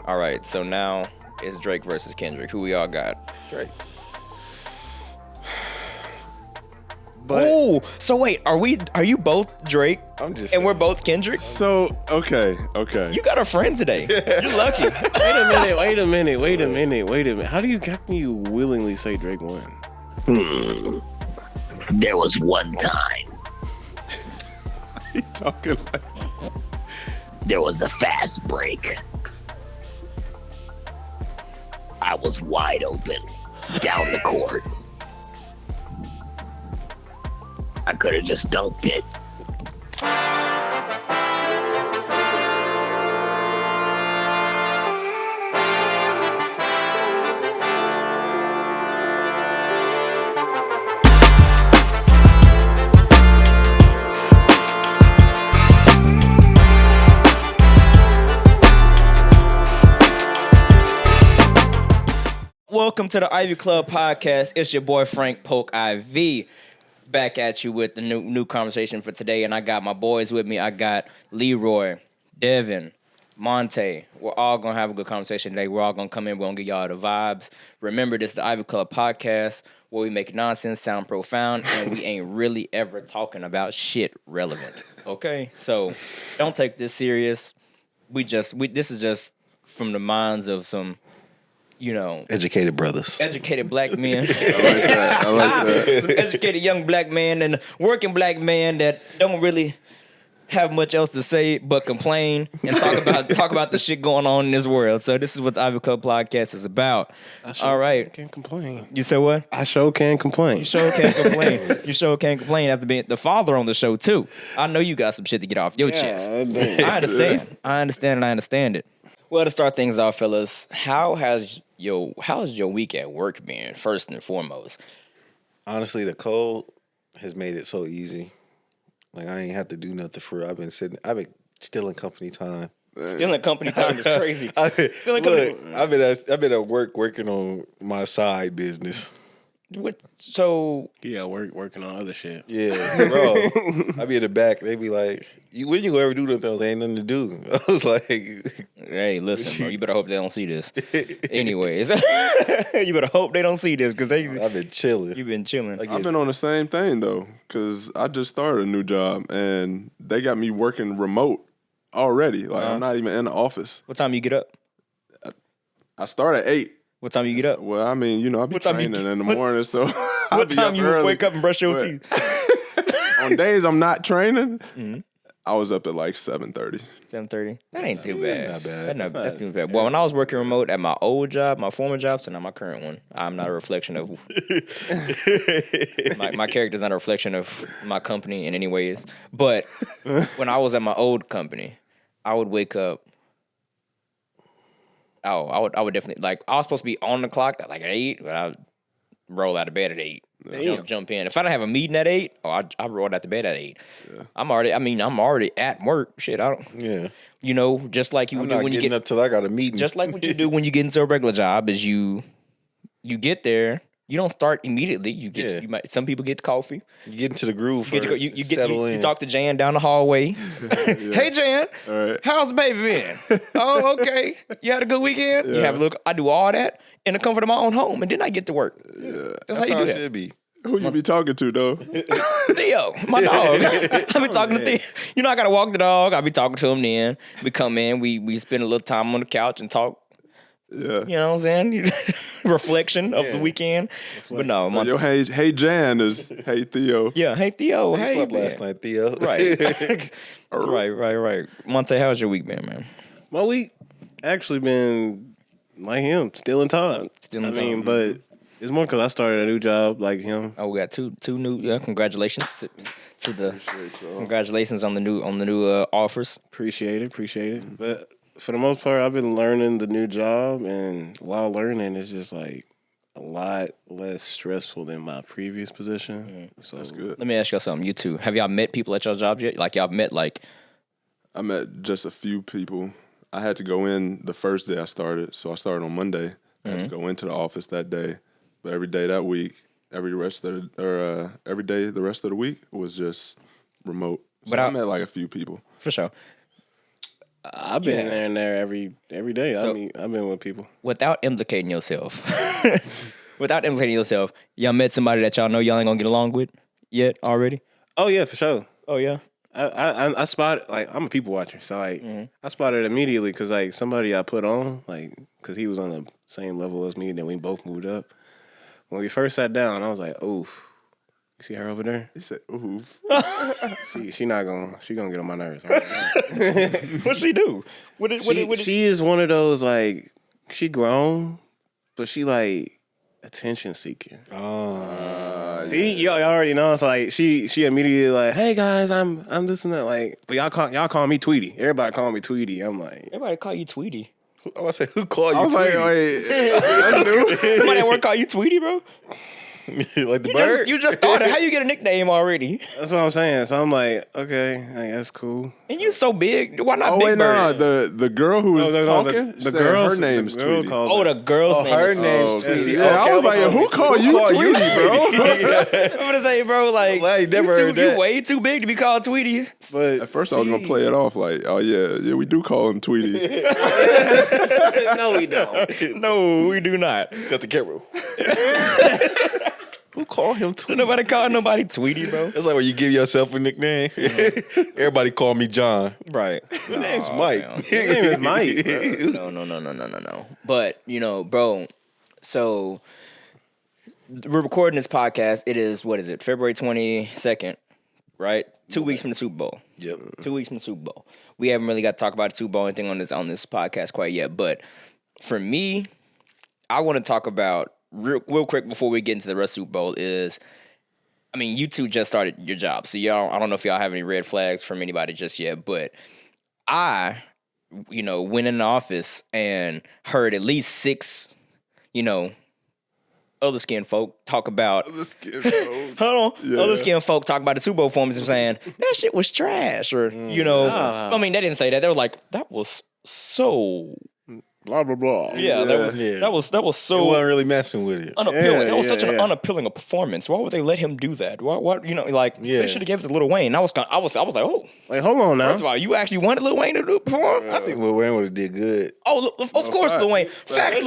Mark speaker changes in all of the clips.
Speaker 1: All right, so now it's Drake versus Kendrick. Who we all got?
Speaker 2: Drake.
Speaker 1: Oh, so wait, are you both Drake?
Speaker 2: I'm just
Speaker 1: and we're
Speaker 2: saying.
Speaker 1: both Kendrick?
Speaker 3: So, okay.
Speaker 1: You got a friend today. You're lucky.
Speaker 3: Wait a minute. How do you willingly say Drake won?
Speaker 4: There was one time.
Speaker 3: He talking like
Speaker 4: There was a fast break. I was wide open down the court. I could have just dunked it.
Speaker 1: Welcome to the Ivy Club podcast. It's your boy Frank Polk IV. Back at you with the new conversation for today, and I got my boys with me. I got Leroy, Devin, Monte. We're all gonna have a good conversation today. We're all gonna come in. We're gonna give y'all the vibes. Remember, this is the Ivy Club podcast where we make nonsense sound profound, and we ain't really ever talking about shit relevant. Okay, so don't take this serious. This is just from the minds of some,
Speaker 2: Educated brothers.
Speaker 1: educated black men.
Speaker 3: I like that.
Speaker 1: Some educated young black man and working black man that don't really have much else to say but complain and talk about the shit going on in this world. So this is what the Ivy Club podcast is about. All right.
Speaker 3: Can't complain.
Speaker 1: You said what?
Speaker 3: I sure can't complain.
Speaker 1: You sure can't complain. You sure can't complain after being the father on the show too. I know you got some shit to get off your chest. I understand it. Well, to start things off, fellas, how's your week at work been, first and foremost?
Speaker 2: Honestly, the cold has made it so easy. Like, I ain't have to do nothing for real. I've been stealing company time.
Speaker 1: Stealing company time is crazy.
Speaker 2: I've
Speaker 1: Stealing company.
Speaker 2: I've been at work working on my side business.
Speaker 1: So
Speaker 3: Yeah, working on other shit.
Speaker 2: Yeah, bro. I be in the back. They be like, when you ever do nothing else? Ain't nothing to do. I was like,
Speaker 1: hey, listen, bro, you better hope they don't see this. Anyways, you better hope they don't see this because
Speaker 2: I've been chilling.
Speaker 1: you've been chilling.
Speaker 3: I've been on the same thing though, because I just started a new job and they got me working remote already. Like I'm not even in the office.
Speaker 1: What time you get up?
Speaker 3: I start at 8.
Speaker 1: What time you get up?
Speaker 3: Well, I mean, I be
Speaker 1: What time you
Speaker 3: training in the
Speaker 1: what-
Speaker 3: morning, so
Speaker 1: What time you wake up and brush your
Speaker 3: But
Speaker 1: teeth?
Speaker 3: on days I'm not training, I was up at like 7:30.
Speaker 1: 7:30. That ain't too bad.
Speaker 2: not bad.
Speaker 1: That's too bad. Well, when I was working remote at my old job, my former job, so not my current one, I'm not a reflection of my character's not a reflection of my company in any ways. But when I was at my old company, I would wake up. Oh, I would definitely, like, I was supposed to be on the clock at like 8, but I would roll out of bed at 8. Jump in. If I don't have a meeting at 8, I rolled out the bed at 8. Yeah. I'm already at work. Shit, I don't.
Speaker 2: Yeah.
Speaker 1: Just like you
Speaker 2: I'm
Speaker 1: would do
Speaker 2: not
Speaker 1: when you
Speaker 2: getting
Speaker 1: get
Speaker 2: up till I got a meeting.
Speaker 1: just like what you do when you get into a regular job is you get there. You don't start immediately. Some people get coffee.
Speaker 2: You get into the groove
Speaker 1: You
Speaker 2: first.
Speaker 1: get to
Speaker 2: settle in.
Speaker 1: you talk to Jan down the hallway. Hey Jan,
Speaker 3: All right.
Speaker 1: how's the baby been? Oh, okay. You had a good weekend? You have a look. I do all that in the comfort of my own home, and then I get to work.
Speaker 3: Yeah.
Speaker 1: That's how you do
Speaker 2: it
Speaker 1: that.
Speaker 2: should be.
Speaker 3: Who you be talking to though?
Speaker 1: Theo, my dog. I be talking to Theo. I gotta walk the dog. I be talking to him then. We come in, we spend a little time on the couch and talk.
Speaker 3: Yeah.
Speaker 1: You know what I'm saying? Reflection of the weekend. But no,
Speaker 3: So hey Jan is hey Theo.
Speaker 1: yeah, hey Theo.
Speaker 2: You
Speaker 1: Hey,
Speaker 2: slept
Speaker 1: man.
Speaker 2: last night, Theo.
Speaker 1: Right. right. Monte, how's your week been, man?
Speaker 3: My week actually been like him, still in time.
Speaker 1: Still in
Speaker 3: I
Speaker 1: time.
Speaker 3: mean, but it's more because I started a new job like him.
Speaker 1: Oh, we got two new. Congratulations to the congratulations on the new offers.
Speaker 3: Appreciate it. But for the most part, I've been learning the new job, and while learning, it's just like a lot less stressful than my previous position. So
Speaker 2: That's good.
Speaker 1: Let me ask y'all something. You two, have y'all met people at your jobs yet? Like y'all met like
Speaker 3: I met just a few people. I had to go in the first day I started, so I started on Monday. I had to go into the office that day, but every day that week, every day the rest of the week was just remote. So
Speaker 1: But
Speaker 3: I met like a few people.
Speaker 1: for sure.
Speaker 5: I've been there and there every day.
Speaker 1: So-
Speaker 5: I've been with people.
Speaker 1: Without implicating yourself, y'all met somebody that y'all know y'all ain't gonna get along with yet already?
Speaker 5: Oh yeah, for sure.
Speaker 1: Oh yeah.
Speaker 5: I spotted, like, I'm a people watcher, so like I spotted it immediately because like somebody I put on, like, because he was on the same level as me, and then we both moved up. When we first sat down, I was like, "Oof, you see her over there?
Speaker 3: He said, "Oof."
Speaker 5: She gonna get on my nerves." Right now.
Speaker 1: What'd she do? What did
Speaker 5: She is one of those, like, she grown, but she like attention seeking. See, y'all already know. It's like she immediately like, "Hey guys, I'm this and that." Like, but y'all call me Tweety. Everybody call me Tweety. I'm like,
Speaker 1: Everybody call you Tweety.
Speaker 2: I was say, who called you?
Speaker 3: I was like,
Speaker 2: Tweety?
Speaker 3: wait, that's new.
Speaker 1: Somebody at work call you Tweety, bro?
Speaker 2: Like the bird?
Speaker 1: You just started. How you get a nickname already?
Speaker 5: that's what I'm saying. So I'm like, okay, like, that's cool.
Speaker 1: And you so big. Why not
Speaker 3: Oh
Speaker 1: Big
Speaker 3: wait,
Speaker 1: Bird?
Speaker 3: no, the girl who was talking,
Speaker 5: the
Speaker 3: said
Speaker 5: girl,
Speaker 3: her name's
Speaker 5: the girl
Speaker 3: Tweety.
Speaker 5: called
Speaker 1: Oh,
Speaker 5: her.
Speaker 1: the girl's name.
Speaker 2: her
Speaker 1: is-
Speaker 2: name's
Speaker 3: Oh,
Speaker 2: Tweety.
Speaker 3: yeah, I was like, who called you Tweety, bro?
Speaker 1: I'm gonna say, bro, like,
Speaker 2: I ain't never heard
Speaker 1: you
Speaker 2: that.
Speaker 1: way too big to be called Tweety.
Speaker 5: But
Speaker 3: At first, I was gonna play it off like, oh yeah, we do call him Tweety.
Speaker 5: no, we don't.
Speaker 1: No, we do not.
Speaker 2: Got the camera. Who called him Tweety?
Speaker 1: Nobody call nobody Tweety, bro.
Speaker 2: That's like when you give yourself a nickname. Everybody call me John.
Speaker 1: Right.
Speaker 2: My name's Mike.
Speaker 1: man.
Speaker 5: His name is Mike. Bro.
Speaker 1: No. But, bro, so we're recording this podcast. It is, what is it, February 22nd, right? 2 weeks from the Super Bowl.
Speaker 2: Yep.
Speaker 1: 2 weeks from the Super Bowl. We haven't really got to talk about the Super Bowl or anything on this podcast quite yet. But for me, I want to talk about real quick before we get into the rest of the Super Bowl is, I mean, you two just started your job, so y'all, I don't know if y'all have any red flags from anybody just yet, but I, went in the office and heard at least 6, other skin folk talk about, hold on,
Speaker 3: Yeah.
Speaker 1: other skin folk talk about the Super Bowl performance and saying, that shit was trash, or, I mean, they didn't say that. They were like, that was so...
Speaker 5: Blah blah blah.
Speaker 1: Yeah,
Speaker 2: Yeah.
Speaker 1: that was
Speaker 2: I
Speaker 1: so
Speaker 2: wasn't really messing with it.
Speaker 1: unappealing.
Speaker 5: Yeah,
Speaker 1: It was such an
Speaker 5: yeah.
Speaker 1: unappealing performance. Why would they let him do that? What
Speaker 2: Yeah.
Speaker 1: they should have given it to Lil Wayne. I was like, oh,
Speaker 5: Like, hold on now.
Speaker 1: first of all, you actually wanted Lil Wayne to perform?
Speaker 2: I think Lil Wayne would have did good.
Speaker 1: Oh, of course, Lil Wayne. Facts,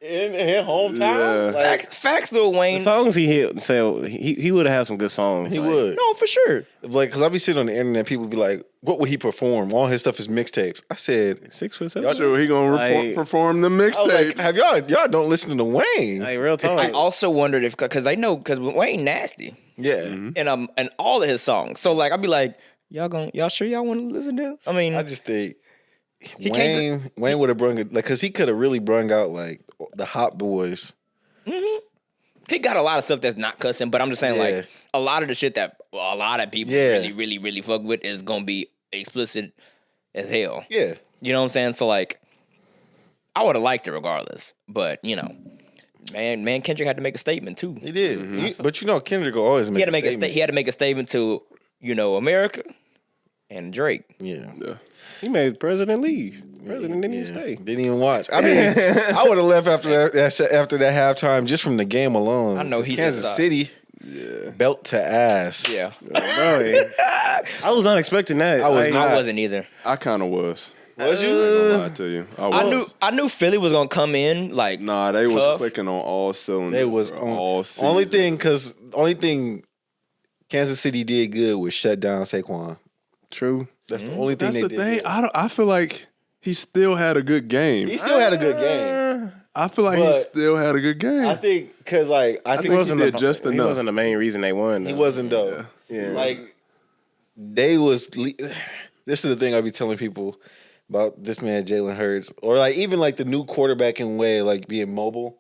Speaker 5: in his hometown.
Speaker 3: Yeah.
Speaker 1: facts, Lil
Speaker 5: The
Speaker 1: Wayne.
Speaker 5: songs he hit, so he would have had some good songs.
Speaker 2: He
Speaker 5: like,
Speaker 2: would.
Speaker 1: No, for sure.
Speaker 2: Like, because I be sitting on the internet, people be like, what would he perform? All his stuff is mixtapes. I said,
Speaker 5: 6 foot 7.
Speaker 3: Sure, he gonna
Speaker 5: Like-
Speaker 3: perform the
Speaker 2: I was
Speaker 3: mixtape.
Speaker 2: like, have y'all don't listen to Wayne?
Speaker 5: Like, real talk.
Speaker 1: I also wondered if because Wayne nasty
Speaker 2: Yeah.
Speaker 1: and all of his songs. So like I'd be like, y'all sure y'all want to listen to? I mean,
Speaker 2: I just think
Speaker 1: came
Speaker 2: Wayne would have brung it, like, because he could have really brung out, like, the Hot Boys.
Speaker 1: he got a lot of stuff that's not cussing, but I'm just saying
Speaker 2: Yeah.
Speaker 1: like a lot of the shit that a lot of people
Speaker 2: Yeah.
Speaker 1: really, really, really fuck with is gonna be explicit as hell.
Speaker 2: Yeah.
Speaker 1: You know what I'm saying? So like, I would have liked it regardless, but man, Kendrick had to make a statement too.
Speaker 2: He did. But Kendrick will always make
Speaker 1: He had to make
Speaker 2: statement.
Speaker 1: he had to make a statement to America and Drake.
Speaker 2: Yeah.
Speaker 3: Yeah.
Speaker 5: He made President leave. President didn't even stay.
Speaker 2: Didn't even watch. I mean, I would have left after that halftime just from the game alone.
Speaker 1: I know he
Speaker 2: Kansas
Speaker 1: just,
Speaker 2: City, belt to ass.
Speaker 1: Yeah,
Speaker 5: Bro, I was not expecting that.
Speaker 2: I was
Speaker 1: I
Speaker 2: not.
Speaker 1: wasn't either.
Speaker 3: I kind of was.
Speaker 2: Was
Speaker 3: I ain't
Speaker 2: you?
Speaker 3: gonna lie to you. I was.
Speaker 1: I knew Philly was gonna come in like
Speaker 3: Nah, they was
Speaker 1: tough.
Speaker 3: clicking on all cylinders.
Speaker 2: They was
Speaker 3: bro,
Speaker 2: on
Speaker 3: all
Speaker 2: only
Speaker 3: season.
Speaker 2: thing Kansas City did good was shut down Saquon.
Speaker 5: True.
Speaker 2: That's the only thing
Speaker 3: That's
Speaker 2: they
Speaker 3: the
Speaker 2: did.
Speaker 3: thing.
Speaker 2: good.
Speaker 3: I feel like he still had a good game.
Speaker 2: He still had a good game.
Speaker 3: I feel like he
Speaker 2: but
Speaker 3: still had a good game.
Speaker 2: I think because I think
Speaker 3: think he did just
Speaker 5: He
Speaker 3: enough.
Speaker 5: wasn't the main reason they won.
Speaker 2: he
Speaker 5: though.
Speaker 2: wasn't though.
Speaker 5: Yeah.
Speaker 2: Like they was. This is the thing I be telling people about this man Jalen Hurts, or like even like the new quarterback in way, like being mobile.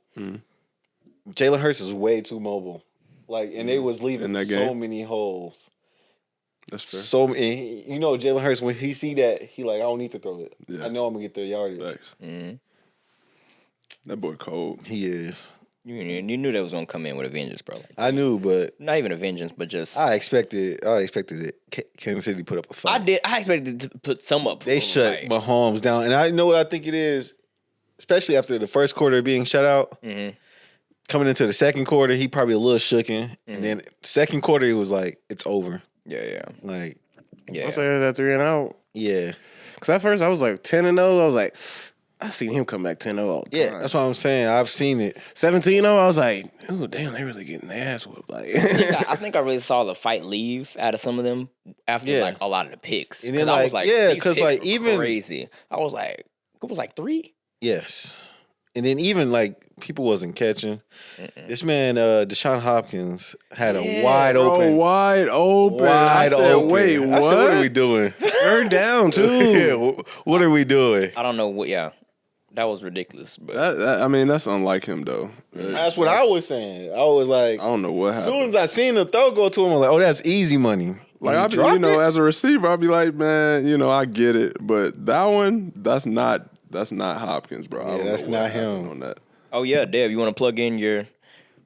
Speaker 2: Jalen Hurts is way too mobile. Like, and they was leaving
Speaker 3: In that
Speaker 2: so
Speaker 3: game?
Speaker 2: many holes.
Speaker 3: That's fair.
Speaker 2: So many. Jalen Hurts, when he see that, he like, I don't need to throw it.
Speaker 3: Yeah.
Speaker 2: I know I'm gonna get the yardage.
Speaker 3: Facts. That boy cold.
Speaker 2: He is.
Speaker 1: You knew that was gonna come in with a vengeance, bro.
Speaker 2: I knew, but
Speaker 1: Not even a vengeance, but just
Speaker 2: I expected it. Kansas City put up a fight.
Speaker 1: I did. I expected to put some up.
Speaker 2: They shut
Speaker 1: Right.
Speaker 2: Mahomes down, and I know what I think it is. Especially after the first quarter being shut out, coming into the second quarter, he probably a little shooken, and then second quarter he was like, "It's over."
Speaker 1: Yeah.
Speaker 2: Like,
Speaker 5: I say that 3 and out.
Speaker 2: yeah,
Speaker 5: Because at first I was like 10-0. I was like, I seen him come back 10-0 all the time.
Speaker 2: Yeah, that's what I'm saying. I've seen it.
Speaker 5: 17-0, I was like, oh, damn, they really getting their ass whooped. Like,
Speaker 1: I think I really saw the fight leave out of some of them after
Speaker 2: Yeah.
Speaker 1: like a lot of the picks.
Speaker 2: And then,
Speaker 1: I was
Speaker 2: like,
Speaker 1: like,
Speaker 2: yeah,
Speaker 1: these
Speaker 2: 'cause,
Speaker 1: picks
Speaker 2: like,
Speaker 1: were
Speaker 2: even-
Speaker 1: crazy. I was like, it was like 3.
Speaker 2: Yes. And then even like people wasn't catching. This man, Deshaun Hopkins, had a wide
Speaker 3: Bro,
Speaker 2: open.
Speaker 3: wide open. I
Speaker 2: Wide
Speaker 3: said,
Speaker 2: open.
Speaker 3: wait, what?
Speaker 2: I said, what are we doing?
Speaker 5: third down, too.
Speaker 2: Yeah, what are we doing?
Speaker 1: I don't know what. Yeah, that was ridiculous. But
Speaker 3: I mean, that's unlike him, though.
Speaker 2: That's what I was saying. I was like,
Speaker 3: I don't know what
Speaker 2: as
Speaker 3: happened.
Speaker 2: soon as I seen the throw go to him, I was like, oh, that's easy money.
Speaker 3: Like,
Speaker 2: And
Speaker 3: I
Speaker 2: he
Speaker 3: be,
Speaker 2: dropped
Speaker 3: you know,
Speaker 2: it?
Speaker 3: as a receiver, I'll be like, man, you know, I get it, but that one, that's not Hopkins, bro. I
Speaker 2: Yeah,
Speaker 3: don't
Speaker 2: that's
Speaker 3: know what
Speaker 2: not
Speaker 3: happened
Speaker 2: him.
Speaker 3: on that.
Speaker 1: oh yeah, Dev, you want to plug in your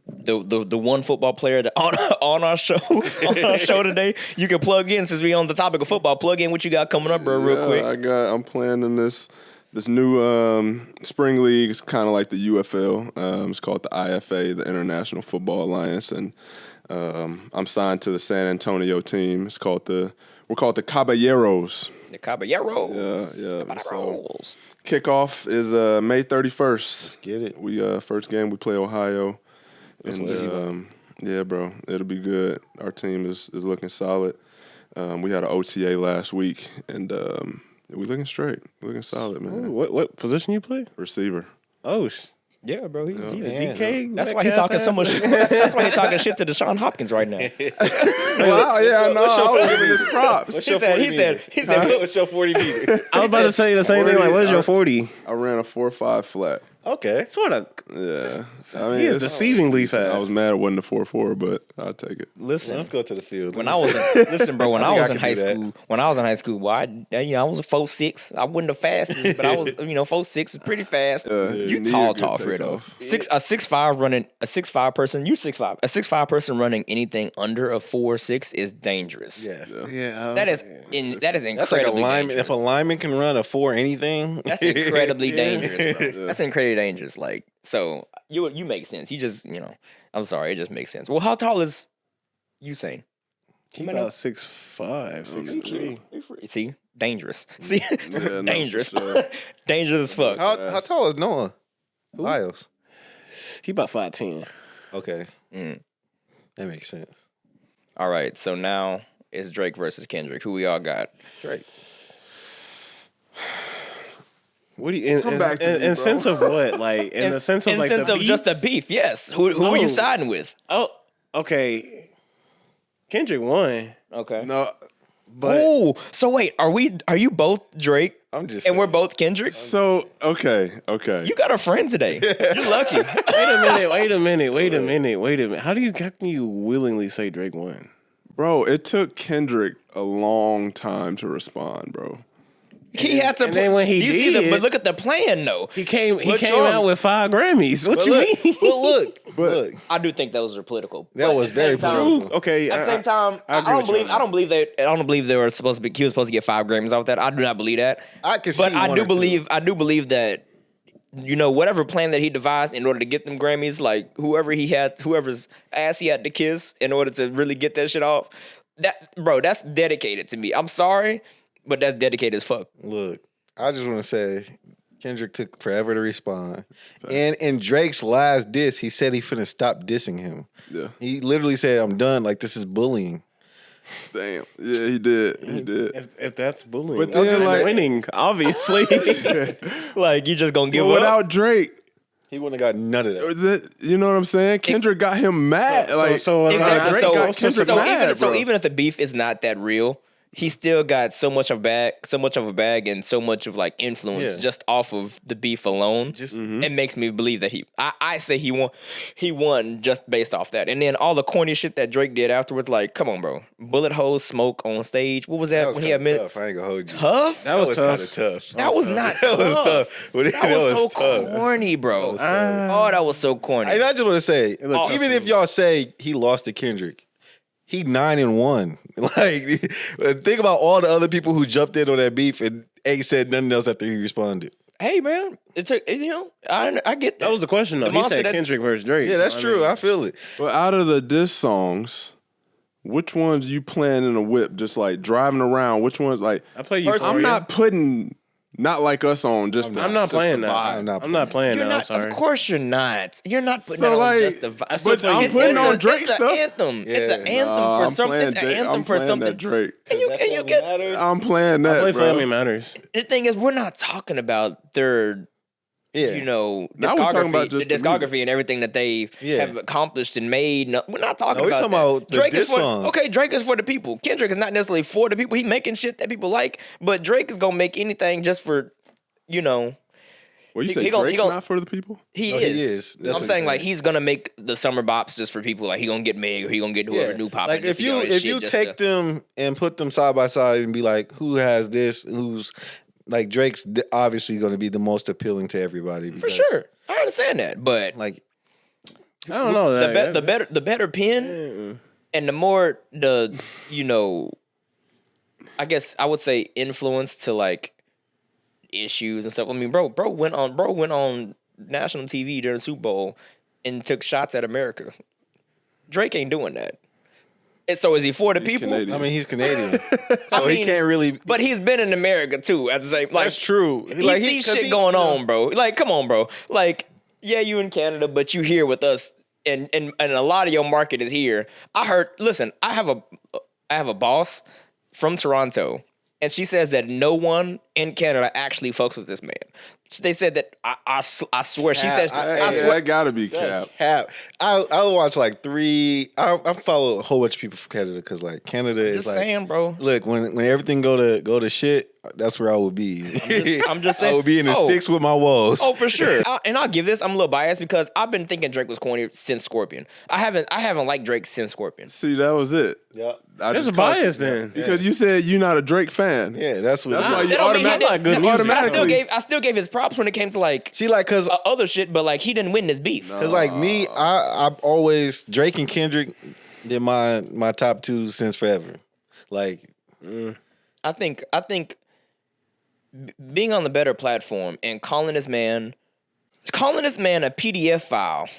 Speaker 1: the one football player that on our show today? You can plug in since we on the topic of football. Plug in what you got coming up, bro, real
Speaker 3: Yeah,
Speaker 1: quick.
Speaker 3: I'm playing in this new spring league. It's kind of like the UFL. It's called the IFA, the International Football Alliance, and I'm signed to the San Antonio team. We're called the Caballeros.
Speaker 1: The Caballeros.
Speaker 3: Yeah.
Speaker 1: Caballeros.
Speaker 3: Kickoff is May 31st.
Speaker 2: Let's get it.
Speaker 3: We first game we play Ohio.
Speaker 2: That's
Speaker 3: And
Speaker 2: easy,
Speaker 3: yeah, bro, it'll be good. Our team is looking solid. We had an OTA last week, and we looking straight. We looking solid, man.
Speaker 5: Ooh, what position you play?
Speaker 3: Receiver.
Speaker 5: Oh,
Speaker 1: Yeah, bro. He's
Speaker 5: DK.
Speaker 1: that's why he's talking so much. That's why he's talking shit to Deshaun Hopkins right now.
Speaker 3: Well, yeah, no, I was giving his props.
Speaker 1: He said,
Speaker 2: what's your 40 meter?
Speaker 5: I was about to say the same thing. Like, what's your 40?
Speaker 3: I ran a 4.5 flat.
Speaker 2: Okay.
Speaker 5: Sort of.
Speaker 3: Yeah, I mean,
Speaker 5: He is
Speaker 3: it's-
Speaker 5: deceivingly fast.
Speaker 3: I was mad it wasn't a 4.4, but I'll take it.
Speaker 1: listen.
Speaker 2: Let's go to the field.
Speaker 1: When I was listen, bro. When I
Speaker 2: think
Speaker 1: was
Speaker 2: I
Speaker 1: in
Speaker 2: could
Speaker 1: high
Speaker 2: do that.
Speaker 1: school, well, I was a 4.6. I wasn't the fastest, but I was 4.6 is pretty fast.
Speaker 3: you
Speaker 1: You
Speaker 3: need a
Speaker 1: tall
Speaker 3: good
Speaker 1: for it though.
Speaker 3: takeoff.
Speaker 1: A 6'5" running a 6'5" person. You 6'5". A 6'5" person running anything under a 4.6 is dangerous.
Speaker 2: Yeah.
Speaker 5: Yeah.
Speaker 1: That is that is
Speaker 2: That's
Speaker 1: incredibly
Speaker 2: like a lineman.
Speaker 1: dangerous.
Speaker 2: If a lineman can run a 4 anything,
Speaker 1: That's incredibly dangerous, bro. That's incredibly dangerous. Like, so you make sense. You just, I'm sorry, it just makes sense. Well, how tall is Usain?
Speaker 5: He about 6'5", 6'3".
Speaker 1: See, dangerous. See,
Speaker 3: no,
Speaker 1: dangerous,
Speaker 3: for sure.
Speaker 1: dangerous as fuck.
Speaker 2: How tall is Noah Lyles?
Speaker 5: He about 5'10".
Speaker 2: Okay,
Speaker 1: Mm.
Speaker 2: that makes sense.
Speaker 1: All right, so now it's Drake versus Kendrick. Who we all got?
Speaker 2: Drake.
Speaker 5: What do you
Speaker 3: Come back to me,
Speaker 5: in
Speaker 3: bro.
Speaker 5: sense of what? Like in the sense of
Speaker 1: in
Speaker 5: like
Speaker 1: sense
Speaker 5: the
Speaker 1: of
Speaker 5: beef?
Speaker 1: just the beef. Yes. Who are you
Speaker 5: Oh.
Speaker 1: siding with?
Speaker 5: Oh, okay. Kendrick won.
Speaker 1: Okay.
Speaker 3: No, but
Speaker 1: Oh, so wait, are you both Drake?
Speaker 2: I'm just
Speaker 1: And we're
Speaker 2: saying.
Speaker 1: both Kendrick?
Speaker 3: so okay.
Speaker 1: You got a friend today. You're lucky.
Speaker 5: Wait a minute. How can you willingly say Drake won?
Speaker 3: Bro, it took Kendrick a long time to respond, bro.
Speaker 1: He had to.
Speaker 5: And then when he
Speaker 1: you see
Speaker 5: did-
Speaker 1: but look at the plan though.
Speaker 5: He came
Speaker 2: What's
Speaker 5: out
Speaker 2: wrong?
Speaker 5: with 5 Grammys. What
Speaker 2: But
Speaker 5: you
Speaker 2: look,
Speaker 5: mean?
Speaker 2: but look.
Speaker 1: I do think those are political.
Speaker 2: That
Speaker 1: But
Speaker 2: was
Speaker 1: at the
Speaker 2: very
Speaker 1: same time-
Speaker 2: political.
Speaker 5: Okay.
Speaker 1: At the same time,
Speaker 5: I
Speaker 1: I
Speaker 5: agree
Speaker 1: don't
Speaker 5: with you
Speaker 1: believe.
Speaker 5: on
Speaker 1: I don't believe they were supposed to be. He was supposed to get 5 Grammys off that. I do not believe that.
Speaker 2: I can
Speaker 1: But
Speaker 2: see
Speaker 1: I
Speaker 2: one
Speaker 1: do
Speaker 2: or two.
Speaker 1: believe. I do believe that. Whatever plan that he devised in order to get them Grammys, like whoever's ass he had to kiss in order to really get that shit off. That's dedicated to me. I'm sorry, but that's dedicated as fuck.
Speaker 2: Look, I just want to say, Kendrick took forever to respond. And in Drake's last diss, he said he finna stop dissing him.
Speaker 3: Yeah.
Speaker 2: He literally said, "I'm done. Like this is bullying."
Speaker 3: Damn. Yeah, he did. He did.
Speaker 5: If that's bullying,
Speaker 3: But
Speaker 5: I'm
Speaker 3: then,
Speaker 5: just
Speaker 3: like-
Speaker 5: winning, obviously.
Speaker 1: Like you just gonna give
Speaker 3: But
Speaker 1: up?
Speaker 3: without Drake,
Speaker 2: He wouldn't have got none of that.
Speaker 3: you know what I'm saying? Kendrick got him mad.
Speaker 5: so
Speaker 1: Exactly.
Speaker 3: Drake
Speaker 1: So,
Speaker 3: got Kendrick mad, bro.
Speaker 1: even if the beef is not that real, he still got so much of a bag, and so much of like influence
Speaker 2: Yeah.
Speaker 1: just off of the beef alone.
Speaker 2: Just-
Speaker 1: It makes me believe that I say he won just based off that. And then all the corny shit that Drake did afterwards, like, come on, bro, bullet holes, smoke on stage. What was that,
Speaker 2: That was
Speaker 1: when he
Speaker 2: kinda
Speaker 1: admitted?
Speaker 2: tough. I ain't gonna hold you.
Speaker 1: Tough?
Speaker 5: That was tough.
Speaker 2: kinda tough.
Speaker 1: That was not
Speaker 2: That was
Speaker 1: tough.
Speaker 2: tough. But
Speaker 1: That was so
Speaker 2: tough.
Speaker 1: corny, bro.
Speaker 2: was tough.
Speaker 1: Oh, that was so corny.
Speaker 2: And I just want to say,
Speaker 5: looked
Speaker 2: even
Speaker 5: tough
Speaker 2: if y'all say he lost to Kendrick, he 9-1. Like, think about all the other people who jumped in on that beef and ain't said nothing else after he responded.
Speaker 1: Hey, man, I get that.
Speaker 5: That was the question, though.
Speaker 1: The
Speaker 5: he
Speaker 1: monster
Speaker 5: said
Speaker 1: that-
Speaker 5: Kendrick versus Drake.
Speaker 2: Yeah, that's
Speaker 5: So, I
Speaker 2: true.
Speaker 5: mean,
Speaker 2: I feel it.
Speaker 3: But out of the diss songs, which ones you playing in a whip, just like driving around? Which ones like?
Speaker 5: I play you.
Speaker 3: I'm not putting Not Like Us on.
Speaker 5: I'm not playing that. I'm not playing
Speaker 1: You're
Speaker 5: that.
Speaker 1: not.
Speaker 5: I'm sorry.
Speaker 1: Of course you're not. You're not putting
Speaker 3: So,
Speaker 1: that on
Speaker 3: like,
Speaker 1: just the vibe.
Speaker 3: but I'm putting on Drake
Speaker 1: it's
Speaker 3: stuff.
Speaker 1: An anthem.
Speaker 2: Yeah.
Speaker 1: It's an anthem for something. It's an anthem for something.
Speaker 3: That Drake.
Speaker 1: And you get.
Speaker 3: I'm playing that,
Speaker 5: I play
Speaker 3: bro.
Speaker 5: Family Matters.
Speaker 1: The thing is, we're not talking about their,
Speaker 2: Yeah.
Speaker 3: Now we're talking about
Speaker 1: the
Speaker 3: just the
Speaker 1: discography and everything that they have accomplished and made. No, we're not talking
Speaker 2: we're
Speaker 1: about
Speaker 2: talking
Speaker 1: that.
Speaker 2: about the
Speaker 1: Drake is
Speaker 2: diss
Speaker 1: for
Speaker 2: songs.
Speaker 1: okay. Drake is for the people. Kendrick is not necessarily for the people. He's making shit that people like, but Drake is gonna make anything just for,
Speaker 3: Well, you
Speaker 1: He
Speaker 3: say
Speaker 1: gon-
Speaker 3: Drake's
Speaker 1: gon-
Speaker 3: not for the people?
Speaker 1: He
Speaker 2: No,
Speaker 1: is.
Speaker 2: he is. That's
Speaker 1: I'm
Speaker 2: what
Speaker 1: saying
Speaker 2: he's
Speaker 1: like
Speaker 2: saying.
Speaker 1: he's gonna make the summer bops just for people. Like he gonna get Meg or he gonna get whoever new pop.
Speaker 2: Like if you take them and put them side by side and be like, who has this? Who's like Drake's obviously going to be the most appealing to everybody
Speaker 1: for
Speaker 2: because,
Speaker 1: sure, I understand that, but
Speaker 2: Like
Speaker 5: I don't know.
Speaker 1: the better pen and the more I guess I would say influence to like issues and stuff. I mean, bro went on national TV during the Super Bowl and took shots at America. Drake ain't doing that. And so is he for the people?
Speaker 3: Canadian.
Speaker 2: I mean, he's Canadian, so he
Speaker 1: mean,
Speaker 2: can't really.
Speaker 1: But he's been in America too at the same. Like,
Speaker 2: That's true.
Speaker 1: He
Speaker 2: Like,
Speaker 1: sees
Speaker 2: 'cause
Speaker 1: shit going on, bro. Like, come on, bro. Like, yeah, you in Canada, but you here with us, and a lot of your market is here. I heard. Listen, I have a boss from Toronto, and she says that no one in Canada actually fucks with this man. They said that I swear. She said I swear.
Speaker 3: That gotta be cap.
Speaker 2: I watch like 3. I follow a whole bunch of people from Canada because like Canada is
Speaker 1: Just
Speaker 2: like.
Speaker 1: saying, bro.
Speaker 2: Look, when everything go to shit, that's where I would be.
Speaker 1: I'm just saying.
Speaker 2: I would be in the 6 with my woes.
Speaker 1: Oh, for sure. And I'll give this. I'm a little biased because I've been thinking Drake was corny since Scorpion. I haven't liked Drake since Scorpion.
Speaker 3: See, that was it.
Speaker 2: Yeah.
Speaker 5: There's a bias then.
Speaker 3: Because you said you're not a Drake fan.
Speaker 2: Yeah, that's what.
Speaker 3: That's why you
Speaker 1: That don't mean he
Speaker 3: automatically.
Speaker 1: didn't-
Speaker 3: automatically.
Speaker 1: I still gave his props when it came to like
Speaker 2: See, like, cause
Speaker 1: other shit, but like he didn't win this beef.
Speaker 2: like me, I've always Drake and Kendrick. They're my top 2 since forever. Like,
Speaker 1: I think being on the better platform and calling this man a PDF file.